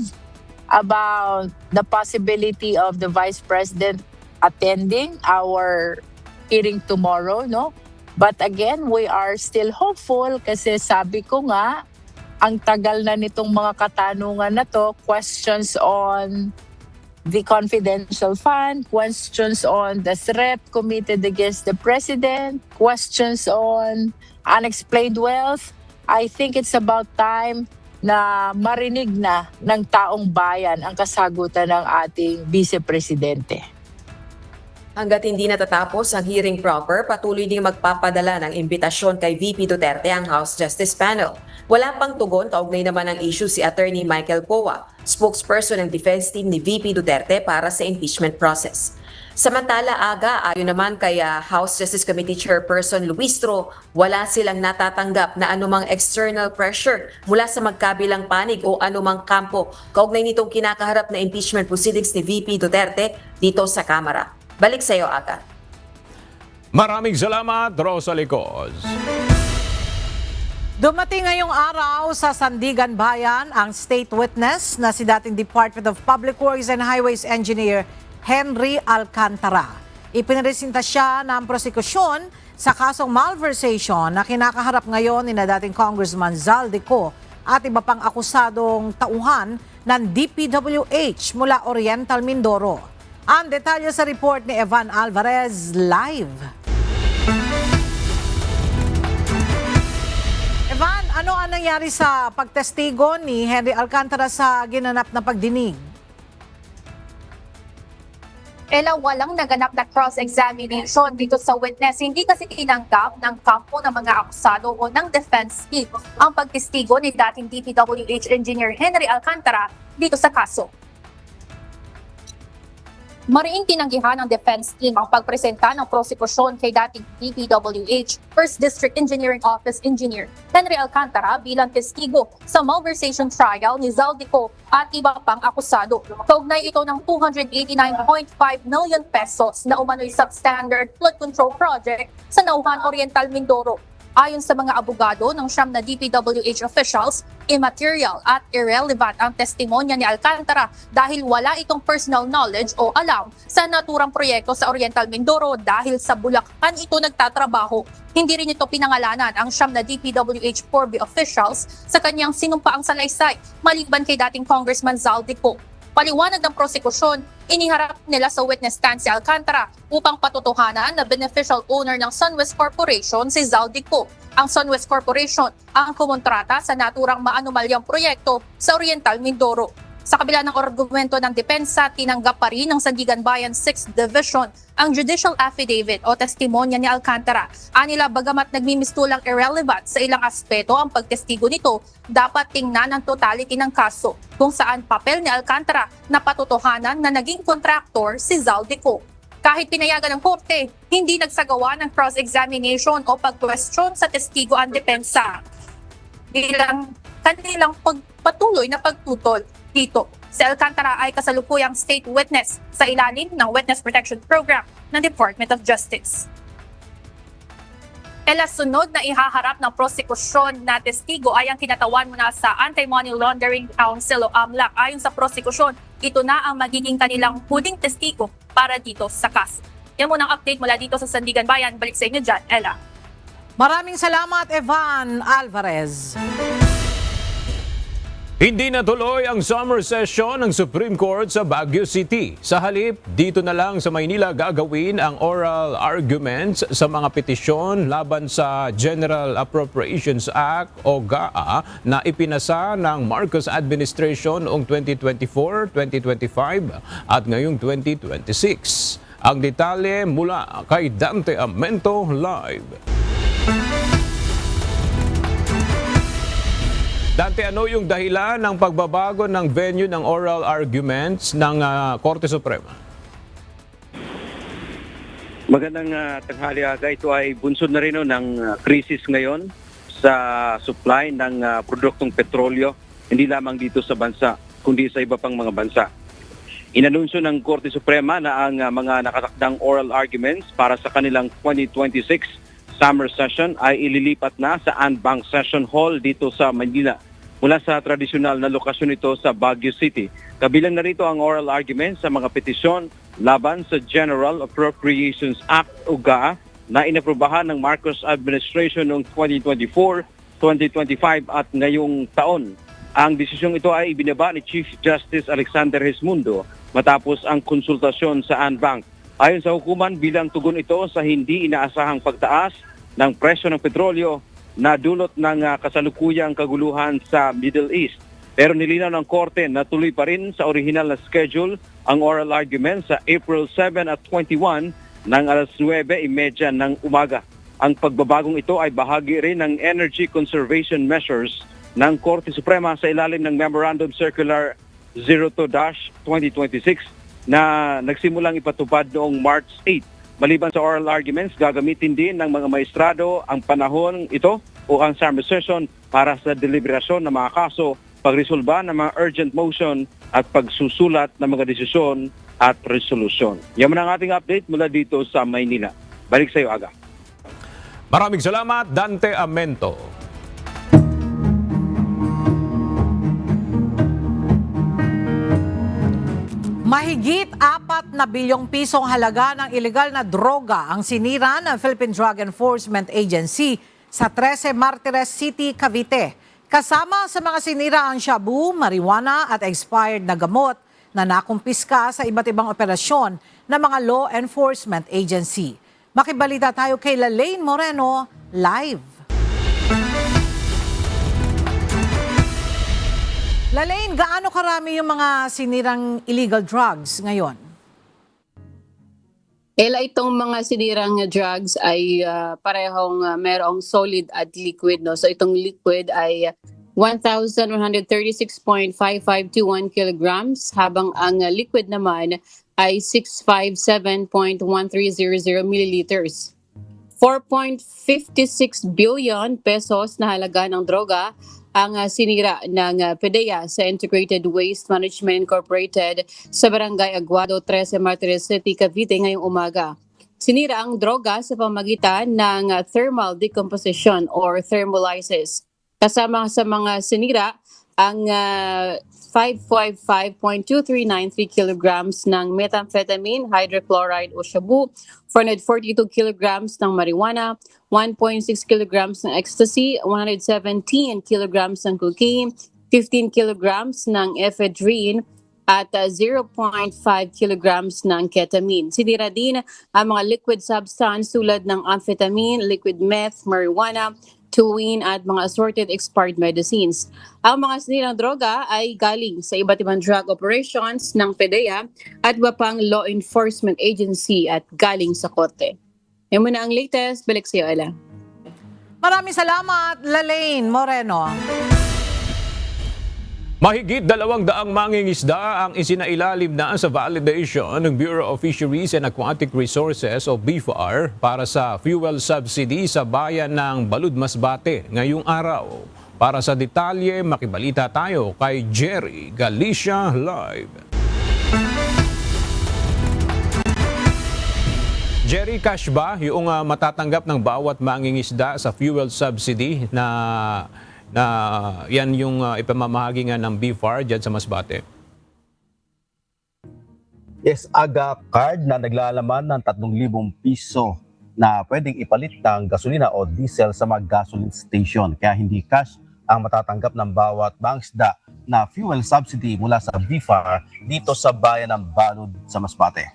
about the possibility of the Vice President attending our hearing tomorrow, no? But again, we are still hopeful kasi sabi ko nga, ang tagal na nitong mga katanungan na to, questions on the confidential fund, questions on the threat committed against the president, questions on unexplained wealth. I think it's about time na marinig na ng taong bayan ang kasagutan ng ating Vice Presidente. Hanggat hindi natatapos ang hearing proper, patuloy ding magpapadala ng imbitasyon kay VP Duterte ang House Justice Panel. Wala pang tugon, kaugnay naman ang issue si Attorney Michael Poa, spokesperson ng defense team ni VP Duterte para sa impeachment process. Samantala, ayon naman kay House Justice Committee Chairperson Luistro, wala silang natatanggap na anumang external pressure mula sa magkabilang panig o anumang kampo kaugnay nitong kinakaharap na impeachment proceedings ni VP Duterte dito sa Kamara. Balik sa iyo, Aga. Maraming salamat, Rosa Licos. Dumating ngayong araw sa Sandigan Bayan ang state witness na si dating Department of Public Works and Highways Engineer Henry Alcantara. Ipinresinta siya ng prosekusyon sa kasong malversation na kinakaharap ngayon ni dating Congressman Zaldico at iba pang akusadong tauhan ng DPWH mula Oriental Mindoro. Ang detalye sa report ni Evan Alvarez live. Evan, ano ang nangyari sa pagtestigo ni Henry Alcantara sa ginanap na pagdinig? Walang naganap na cross-examination dito sa witness. Hindi kasi tinanggap ng kampo ng mga akusado o ng defense team ang pagtestigo ni dating DPWH Engineer Henry Alcantara dito sa kaso. Mariing tinanggihan ng defense team ang pagpresenta ng prosekusyon kay dating DPWH 1st District Engineering Office Engineer Henry Alcantara bilang testigo sa malversation trial ni Zaldico at iba pang akusado. Kaugnay ito ng 289.5 million pesos na umano'y substandard flood control project sa Nauhan Oriental Mindoro. Ayon sa mga abogado ng siyam na DPWH officials, immaterial at irrelevant ang testimonya ni Alcantara dahil wala itong personal knowledge o alam sa naturang proyekto sa Oriental Mindoro dahil sa Bulacan ito nagtatrabaho. Hindi rin ito pinangalanan ang siyam na DPWH 4B officials sa kanyang sinumpaang salaysay maliban kay dating Congressman Zaldico. Paliwanag ng prosekusyon, iniharap nila sa witness stand si Alcantara upang patutuhanan na beneficial owner ng SunWest Corporation si Zaldico. Ang SunWest Corporation ang kumontrata sa naturang maanumalyang proyekto sa Oriental Mindoro. Sa kabila ng argumento ng depensa, tinanggap pa rin ng Sandigan Bayan 6th Division ang judicial affidavit o testimonya ni Alcantara. Anila bagamat nagmimistulang irrelevant sa ilang aspeto ang pagtestigo nito, dapat tingnan ang totality ng kaso kung saan papel ni Alcantara na patutuhanan na naging contractor si Zaldico. Kahit pinayagan ng korte, hindi nagsagawa ng cross-examination o pag-question sa testigo ang depensa. Bilang kanilang pagpatuloy na pagtutol dito. Si Alcantara ay kasalukuyang state witness sa ilalim ng Witness Protection Program ng Department of Justice. Sunod na ihaharap ng prosekusyon na testigo ay ang kinatawan muna sa Anti-Money Laundering Council o AMLAC. Ayon sa prosekusyon, ito na ang magiging kanilang huling testigo para dito sa kaso. Yan muna ang update mula dito sa Sandigan Bayan. Balik sa inyo dyan, Ella. Maraming salamat, Evan Alvarez. Hindi natuloy ang summer session ng Supreme Court sa Baguio City. Sa halip, dito na lang sa Maynila gagawin ang oral arguments sa mga petisyon laban sa General Appropriations Act o GAA na ipinasa ng Marcos administration noong 2024, 2025 at ngayong 2026. Ang detalye mula kay Dante Amento live. Dante, ano yung dahilan ng pagbabago ng venue ng oral arguments ng Korte Suprema? Magandang tanghali aga. Ito ay bunsod na rin ng krisis ngayon sa supply ng produktong petrolyo, hindi lamang dito sa bansa, kundi sa iba pang mga bansa. Inanunsyo ng Korte Suprema na ang mga nakatakdang oral arguments para sa kanilang 2026 summer session ay ililipat na sa Anbank Session Hall dito sa Manila mula sa tradisyonal na lokasyon ito sa Baguio City. Kabilang na rito ang oral arguments sa mga petisyon laban sa General Appropriations Act o GAA na inaprubahan ng Marcos administration noong 2024, 2025 at ngayong taon. Ang desisyong ito ay ibinaba ni Chief Justice Alexander Gesmundo matapos ang konsultasyon sa Anbank. Ayon sa hukuman, bilang tugon ito sa hindi inaasahang pagtaas ng presyo ng petrolyo na dulot ng kasalukuyang kaguluhan sa Middle East. Pero nilinaw ng korte na tuloy pa rin sa original na schedule ang oral argument sa April 7 at 21 ng alas 9:30 ng umaga. Ang pagbabagong ito ay bahagi rin ng energy conservation measures ng Korte Suprema sa ilalim ng Memorandum Circular 02-2026 na nagsimulang ipatupad noong March 8. Maliban sa oral arguments, gagamitin din ng mga maestrado ang panahon ito o ang summer session para sa deliberasyon ng mga kaso, pagresolba ng mga urgent motion at pagsusulat ng mga desisyon at resolusyon. Yan ang ating update mula dito sa Maynila. Balik sa iyo, Aga. Maraming salamat, Dante Amento. Mahigit 4 na bilyong pisong halaga ng ilegal na droga ang sinira ng Philippine Drug Enforcement Agency sa 13 Martires City, Cavite. Kasama sa mga sinira ang shabu, marijuana at expired na gamot na nakumpiska sa iba't ibang operasyon ng mga law enforcement agency. Makibalita tayo kay Lalaine Moreno live. Lalaine, gaano karami yung mga sinirang illegal drugs ngayon? Itong mga sinirang drugs ay parehong merong solid at liquid. No? So itong liquid ay 1,136.5521 kilograms habang ang liquid naman ay 657.1300 milliliters. 4.56 billion pesos na halaga ng droga ang sinira ng PDEA sa Integrated Waste Management Incorporated sa Barangay Aguado, 13 Martires City, Cavite ngayong umaga. Sinira ang droga sa pamagitan ng thermal decomposition or thermolysis. Kasama sa mga sinira ang 555.2393 kilograms ng methamphetamine, hydrochloride o shabu, 442 kilograms ng marijuana, 1.6 kilograms ng ecstasy, 117 kilograms ng cocaine, 15 kilograms ng ephedrine, at 0.5 kilograms ng ketamine. Sinira din ang mga liquid substance tulad ng amphetamine, liquid meth, marijuana, toluene at mga assorted expired medicines. Ang mga sinirang droga ay galing sa iba't ibang drug operations ng PDEA at iba pang law enforcement agency at galing sa korte. Yan muna ang latest. Balik sa iyo, Ella. Maraming salamat, Lalaine Moreno. Mahigit 200 mangingisda ang isinailalim na sa validation ng Bureau of Fisheries and Aquatic Resources o BFAR para sa fuel subsidy sa bayan ng Balud Masbate ngayong araw. Para sa detalye, makibalita tayo kay Jerry Galicia Live. Jerry, cash ba yung matatanggap ng bawat mangingisda sa fuel subsidy na yan yung ipamamahagi nga ng BFAR dyan sa Masbate? Yes, Aga card na naglalaman ng 3,000 piso na pwedeng ipalit ng gasolina o diesel sa mga gasoline station. Kaya hindi cash ang matatanggap ng bawat mangisda na fuel subsidy mula sa BIFAR dito sa bayan ng Balud sa Masbate.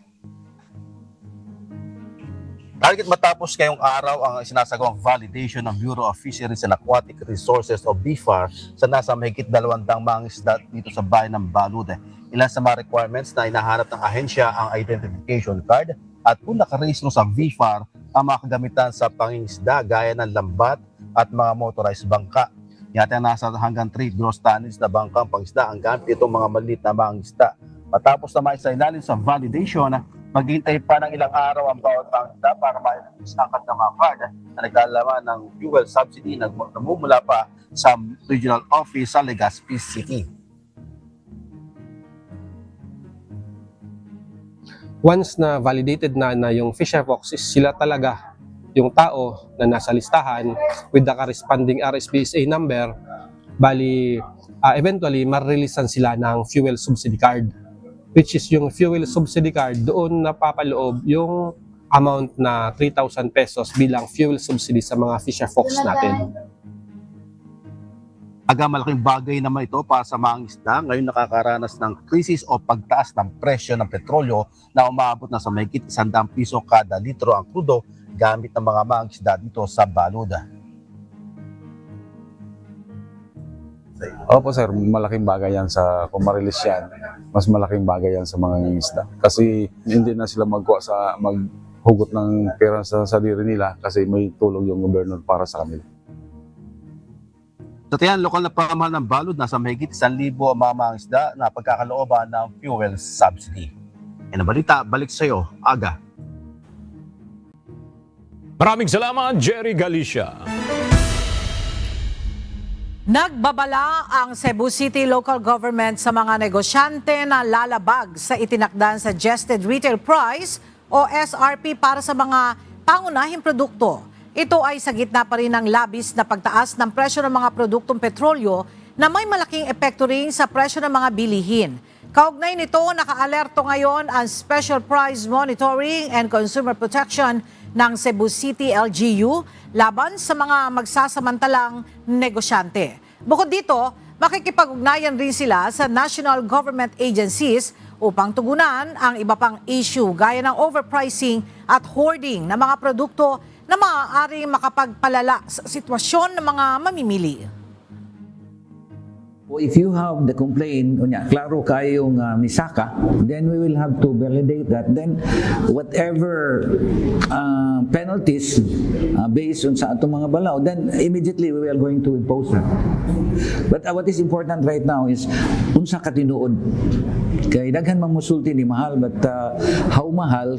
Target matapos ngayong araw ang sinasagawang validation ng Bureau of Fisheries and Aquatic Resources o BIFAR sa nasa mahigit 200 mangisda dito sa bayan ng Balud. Ilan sa mga requirements na hinahanap ng ahensya ang identification card at kung nakarehistro sa BIFAR ang mga kagamitan sa pangingisda gaya ng lambat at mga motorized bangka. Yata nasa hanggang 3 gross tonnage na bangkang pangisda ang gamit itong mga maliit na mangisda. Matapos na maisailalim sa validation, maghihintay pa ng ilang araw ang bawat pangisda para ma-angkat ng mga card na naglalaman ng fuel subsidy na namumula pa sa regional office sa Legazpi City. Once na validated na yung fisher boxes, sila talaga yung tao na nasa listahan with the corresponding RSPSA number, bali eventually marereleasean sila ng fuel subsidy card, which is yung fuel subsidy card doon napapaloob yung amount na 3,000 pesos bilang fuel subsidy sa mga fisher folks natin. Malaking bagay naman ito para sa mga isda ngayon nakakaranas ng krisis o pagtaas ng presyo ng petrolyo na umabot na sa mahigit 100 piso kada litro ang krudo gamit ng mga mangisda dito sa Balud. Opo sir, malaking bagay yan sa kung ma-release yan. Mas malaking bagay yan sa mga isda. Kasi hindi na sila maghugot ng pera sa sarili nila kasi may tulong yung gobyerno para sa kanila. Sa tiyan, lokal na pamahalaan ng Balud, nasa mahigit 1,000 ang mga mangisda na pagkakalooban ng fuel subsidy. Yan ang balita, balik sa iyo, Aga. Maraming salamat, Jerry Galicia. Nagbabala ang Cebu City Local Government sa mga negosyante na lalabag sa itinakdang Suggested Retail Price o SRP para sa mga pangunahing produkto. Ito ay sa gitna pa rin ng labis na pagtaas ng presyo ng mga produktong petrolyo na may malaking epekto rin sa presyo ng mga bilihin. Kaugnay nito, nakaalerto ngayon ang Special Price Monitoring and Consumer Protection ng Cebu City LGU laban sa mga magsasamantalang negosyante. Bukod dito, makikipag-ugnayan rin sila sa national government agencies upang tugunan ang iba pang issue gaya ng overpricing at hoarding ng mga produkto na maaaring makapagpalala sa sitwasyon ng mga mamimili. If you have the complaint, klaro kayong misaka, then we will have to validate that. Then whatever penalties based on sa atong mga balaw, then immediately we are going to impose that. But what is important right now is unsa ka tinuod. Kay daghan man musulti ni mahal, but how mahal?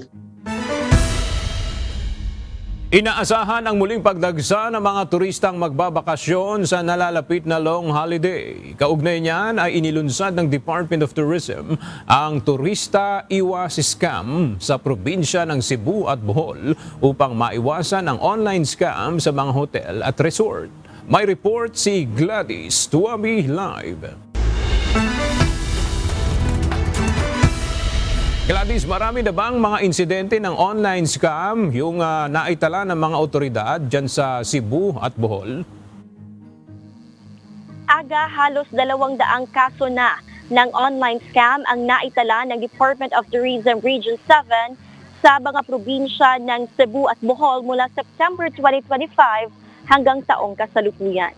Inaasahan ang muling pagdagsa ng mga turistang magbabakasyon sa nalalapit na long holiday. Kaugnay niyan ay inilunsad ng Department of Tourism ang Turista Iwas Scam sa probinsya ng Cebu at Bohol upang maiwasan ang online scam sa mga hotel at resort. May report si Gladys Tuami live. Gladys, marami na bang mga insidente ng online scam yung naitala ng mga otoridad dyan sa Cebu at Bohol? Aga, halos 200 kaso na ng online scam ang naitala ng Department of Tourism Region 7 sa mga probinsya ng Cebu at Bohol mula September 2025 hanggang taong kasalukuyan.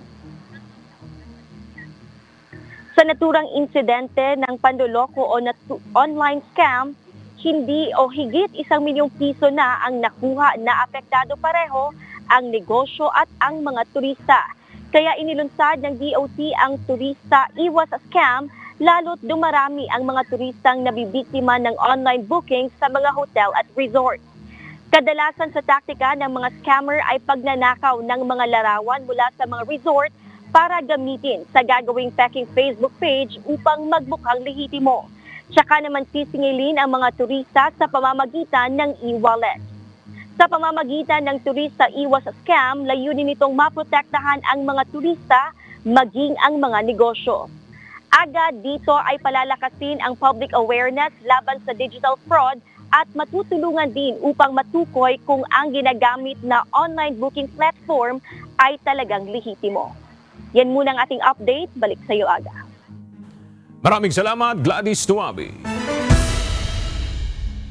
Sa naturang insidente ng panloloko o online scam, hindi o higit 1 milyong piso na ang nakuha na apektado pareho ang negosyo at ang mga turista. Kaya inilunsad ng DOT ang Turista Iwas Scam, lalo't dumarami ang mga turistang nabibiktima ng online bookings sa mga hotel at resort. Kadalasan sa taktika ng mga scammer ay pagnanakaw ng mga larawan mula sa mga resort para gamitin sa gagawing peking Facebook page upang magbukang lehitimo. Tsaka naman sisingilin ang mga turista sa pamamagitan ng e-wallet. Sa pamamagitan ng Turista Iwas Scam, layunin nitong maprotektahan ang mga turista maging ang mga negosyo. Agad dito ay palalakasin ang public awareness laban sa digital fraud at matutulungan din upang matukoy kung ang ginagamit na online booking platform ay talagang lehitimo. Yan muna ang ating update. Balik sa iyo, Aga. Maraming salamat, Gladys Tuabi.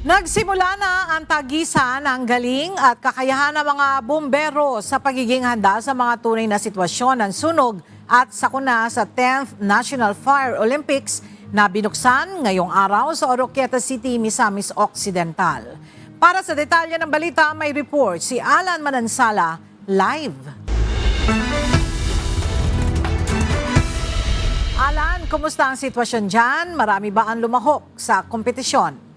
Nagsimula na ang tagisan ng galing at kakayahan ng mga bumbero sa pagiging handa sa mga tunay na sitwasyon ng sunog at sakuna sa 10th National Fire Olympics na binuksan ngayong araw sa Oroquieta City, Misamis Occidental. Para sa detalye ng balita, may report si Alan Manansala live. Alan, kumusta ang sitwasyon dyan? Marami ba ang lumahok sa kompetisyon?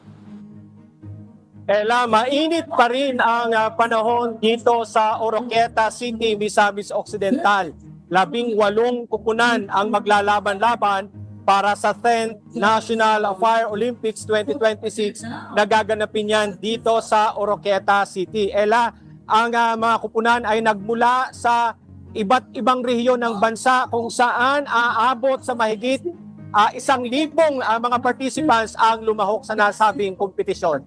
Ella, mainit pa rin ang panahon dito sa Oroquieta City, Misamis Occidental. 18 kupunan ang maglalaban-laban para sa 10th National Fire Olympics 2026 na gaganapin yan dito sa Oroquieta City. Ella, ang mga kupunan ay nagmula sa iba't ibang rehiyon ng bansa kung saan aabot sa mahigit 1,000 mga participants ang lumahok sa nasabing kompetisyon.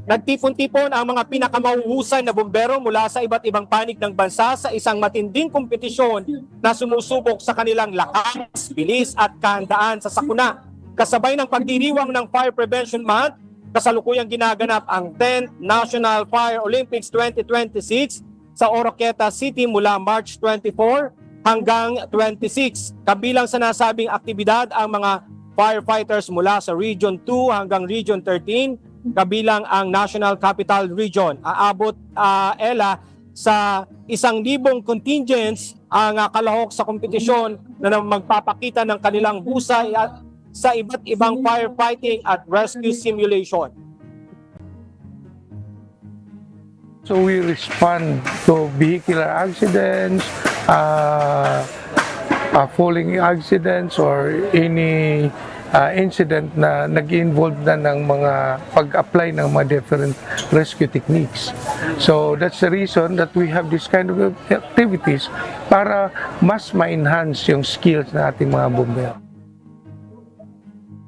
Nagtipon-tipon ang mga pinakamahuhusay na bumbero mula sa iba't ibang panig ng bansa sa isang matinding kompetisyon na sumusubok sa kanilang lakas, bilis at kahandaan sa sakuna. Kasabay ng pagdiriwang ng Fire Prevention Month, kasalukuyang ginaganap ang 10th National Fire Olympics 2026 sa Oroquieta City mula March 24 hanggang 26. Kabilang sa nasabing aktibidad ang mga firefighters mula sa Region 2 hanggang Region 13, kabilang ang National Capital Region. Aabot, Ella, sa 1,000 contingents ang kalahok sa kompetisyon na magpapakita ng kanilang husay at sa iba't ibang firefighting at rescue simulation. So we respond to vehicular accidents, falling accidents or any incident na nag-involve na ng mga pag-apply ng mga different rescue techniques. So that's the reason that we have this kind of activities para mas ma-enhance yung skills ng ating mga bumbero.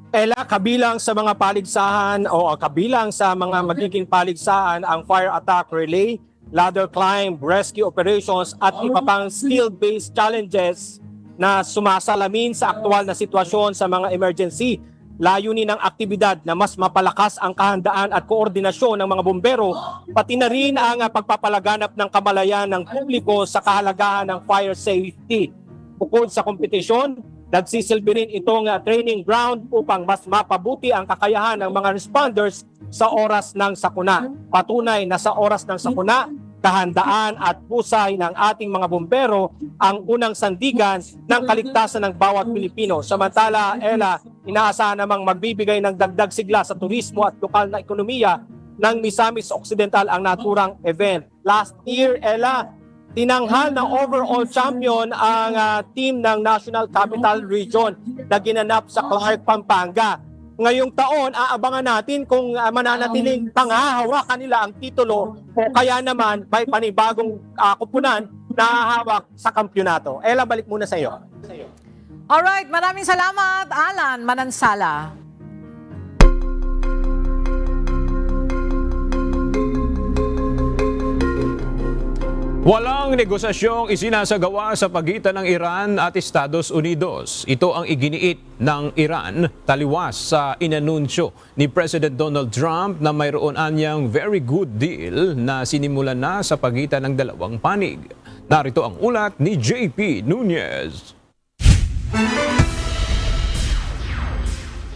Ella, kabilang sa mga paligsahan o kabilang sa mga magiging paligsahan ang fire attack relay, ladder climb, rescue operations at iba pang skill-based challenges na sumasalamin sa aktual na sitwasyon sa mga emergency. Layunin ng aktibidad na mas mapalakas ang kahandaan at koordinasyon ng mga bumbero, pati na rin ang pagpapalaganap ng kamalayan ng publiko sa kahalagahan ng fire safety. Bukod sa kompetisyon, nagsisilbi rin itong training ground upang mas mapabuti ang kakayahan ng mga responders sa oras ng sakuna. Patunay na sa oras ng sakuna, kahandaan at pusay ng ating mga bumbero ang unang sandigan ng kaligtasan ng bawat Pilipino. Samantala, Ella, inaasahan namang magbibigay ng dagdag sigla sa turismo at lokal na ekonomiya ng Misamis Occidental ang naturang event. Last year, Ella, tinanghal na overall champion ang team ng National Capital Region na ginanap sa Clark, Pampanga. Ngayong taon, aabangan natin kung mananatiling panghahawakan nila ang titulo o kaya naman may panibagong kupunan na hahawak sa kampyonato. Ella, balik muna sa iyo. Alright, maraming salamat, Alan Manansala. Walang negosasyong isinasagawa sa pagitan ng Iran at Estados Unidos. Ito ang iginiit ng Iran taliwas sa inanunsyo ni President Donald Trump na mayroon anyang very good deal na sinimulan na sa pagitan ng dalawang panig. Narito ang ulat ni JP Nunez.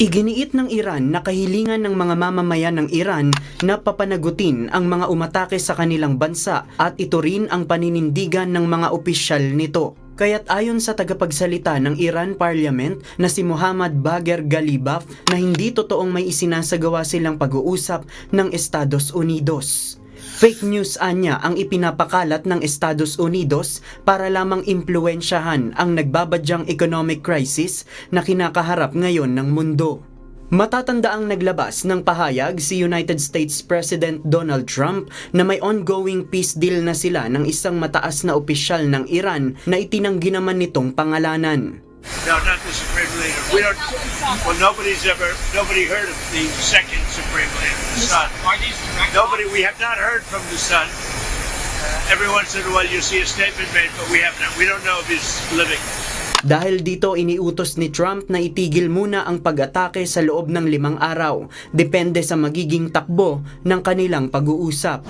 Iginiit ng Iran na kahilingan ng mga mamamayan ng Iran na papanagutin ang mga umatake sa kanilang bansa at ito rin ang paninindigan ng mga opisyal nito. Kaya't ayon sa tagapagsalita ng Iran Parliament na si Muhammad Bagher Ghalibaf na hindi totoong may isinasagawa silang pag-uusap ng Estados Unidos. Fake news anya ang ipinapakalat ng Estados Unidos para lamang impluwensyahan ang nagbabadyang economic crisis na kinakaharap ngayon ng mundo. Matatandaang naglabas ng pahayag si United States President Donald Trump na may ongoing peace deal na sila ng isang mataas na opisyal ng Iran na itinanggi naman nitong pangalanan. No, not the Supreme Leader. We don't. Well, nobody heard of the second Supreme Leader, the son. Are these nobody? We have not heard from the son. Every once in a while, you see a statement made, but we have not. We don't know if he's living. Dahil dito iniutos ni Trump na itigil muna ang pag-atake sa loob ng 5 araw, depende sa magiging takbo ng kanilang pag-uusap.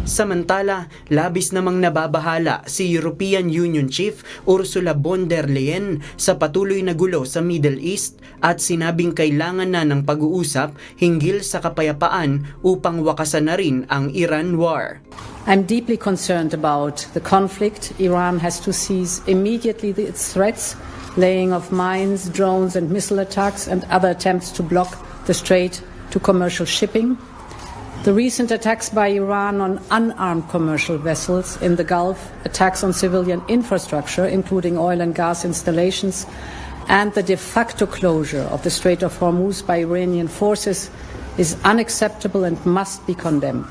Samantala, labis namang nababahala si European Union Chief Ursula von der Leyen sa patuloy na gulo sa Middle East at sinabing kailangan na ng pag-uusap hinggil sa kapayapaan upang wakasan na rin ang Iran war. I'm deeply concerned about the conflict. Iran has to cease immediately its threats, laying of mines, drones and missile attacks and other attempts to block the strait to commercial shipping. The recent attacks by Iran on unarmed commercial vessels in the Gulf, attacks on civilian infrastructure, including oil and gas installations, and the de facto closure of the Strait of Hormuz by Iranian forces is unacceptable and must be condemned.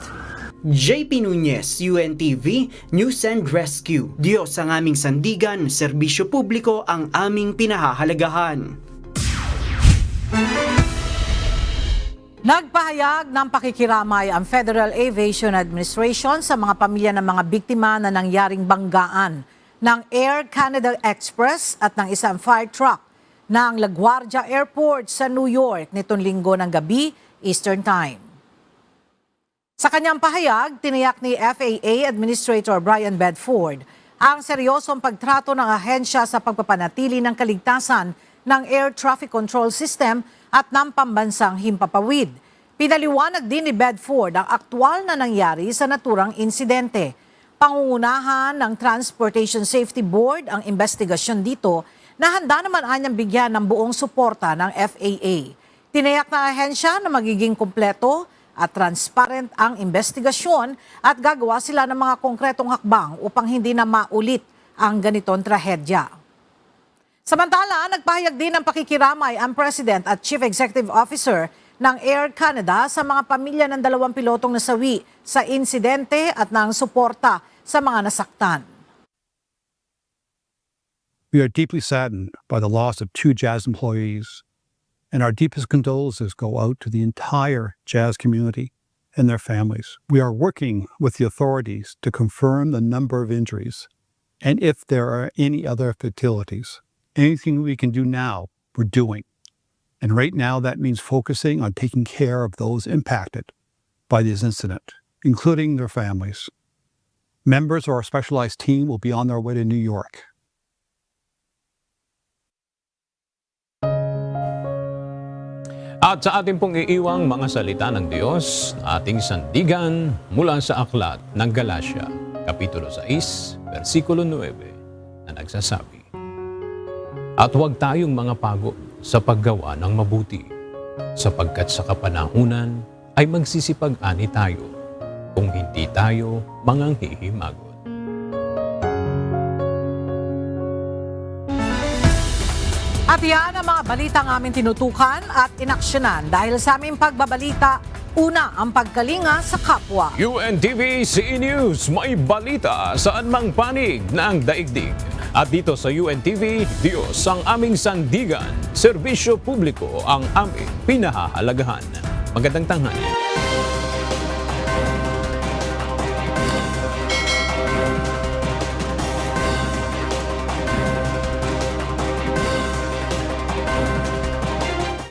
JP Nunez, UNTV, News and Rescue. Diyos ang aming sandigan, serbisyo publiko ang aming pinahahalagahan. Nagpahayag ng pakikiramay ang Federal Aviation Administration sa mga pamilya ng mga biktima na nangyaring banggaan ng Air Canada Express at ng isang fire truck ng LaGuardia Airport sa New York nitong Linggo ng gabi, Eastern Time. Sa kanyang pahayag, tiniyak ni FAA Administrator Brian Bedford ang seryosong pagtrato ng ahensya sa pagpapanatili ng kaligtasan ng Air Traffic Control System at ng pambansang himpapawid. Pinaliwanag din ni Bedford ang aktwal na nangyari sa naturang insidente. Pangungunahan ng Transportation Safety Board ang investigasyon dito na handa naman anyang bigyan ng buong suporta ng FAA. Tinayak ng ahensya na magiging kumpleto at transparent ang investigasyon at gagawa sila ng mga konkretong hakbang upang hindi na maulit ang ganitong trahedya. Samantala, nagpahayag din ng pakikiramay ang President at Chief Executive Officer ng Air Canada sa mga pamilya ng 2 pilotong nasawi sa insidente at ng suporta sa mga nasaktan. We are deeply saddened by the loss of 2 Jazz employees, and our deepest condolences go out to the entire Jazz community and their families. We are working with the authorities to confirm the number of injuries and if there are any other fatalities. Anything we can do now, we're doing. And right now, that means focusing on taking care of those impacted by this incident, including their families. Members of our specialized team will be on their way to New York. At sa ating pong iiwang mga salita ng Diyos, ating sandigan mula sa aklat ng Galatia, Kapitulo 6, versikulo 9, na nagsasabi, at huwag tayong mga pagod sa paggawa ng mabuti, sapagkat sa kapanahunan ay magsisipag-ani tayo, kung hindi tayo manganghihimagot. At yan ang mga balitang aming tinutukan at inaksyonan dahil sa aming pagbabalita, una ang pagkalinga sa kapwa. UNTV CE News, may balita saan mang panig na ang daigdig. At dito sa UNTV, Diyos ang aming sandigan, serbisyo publiko ang aming pinahahalagahan. Magandang tanghali.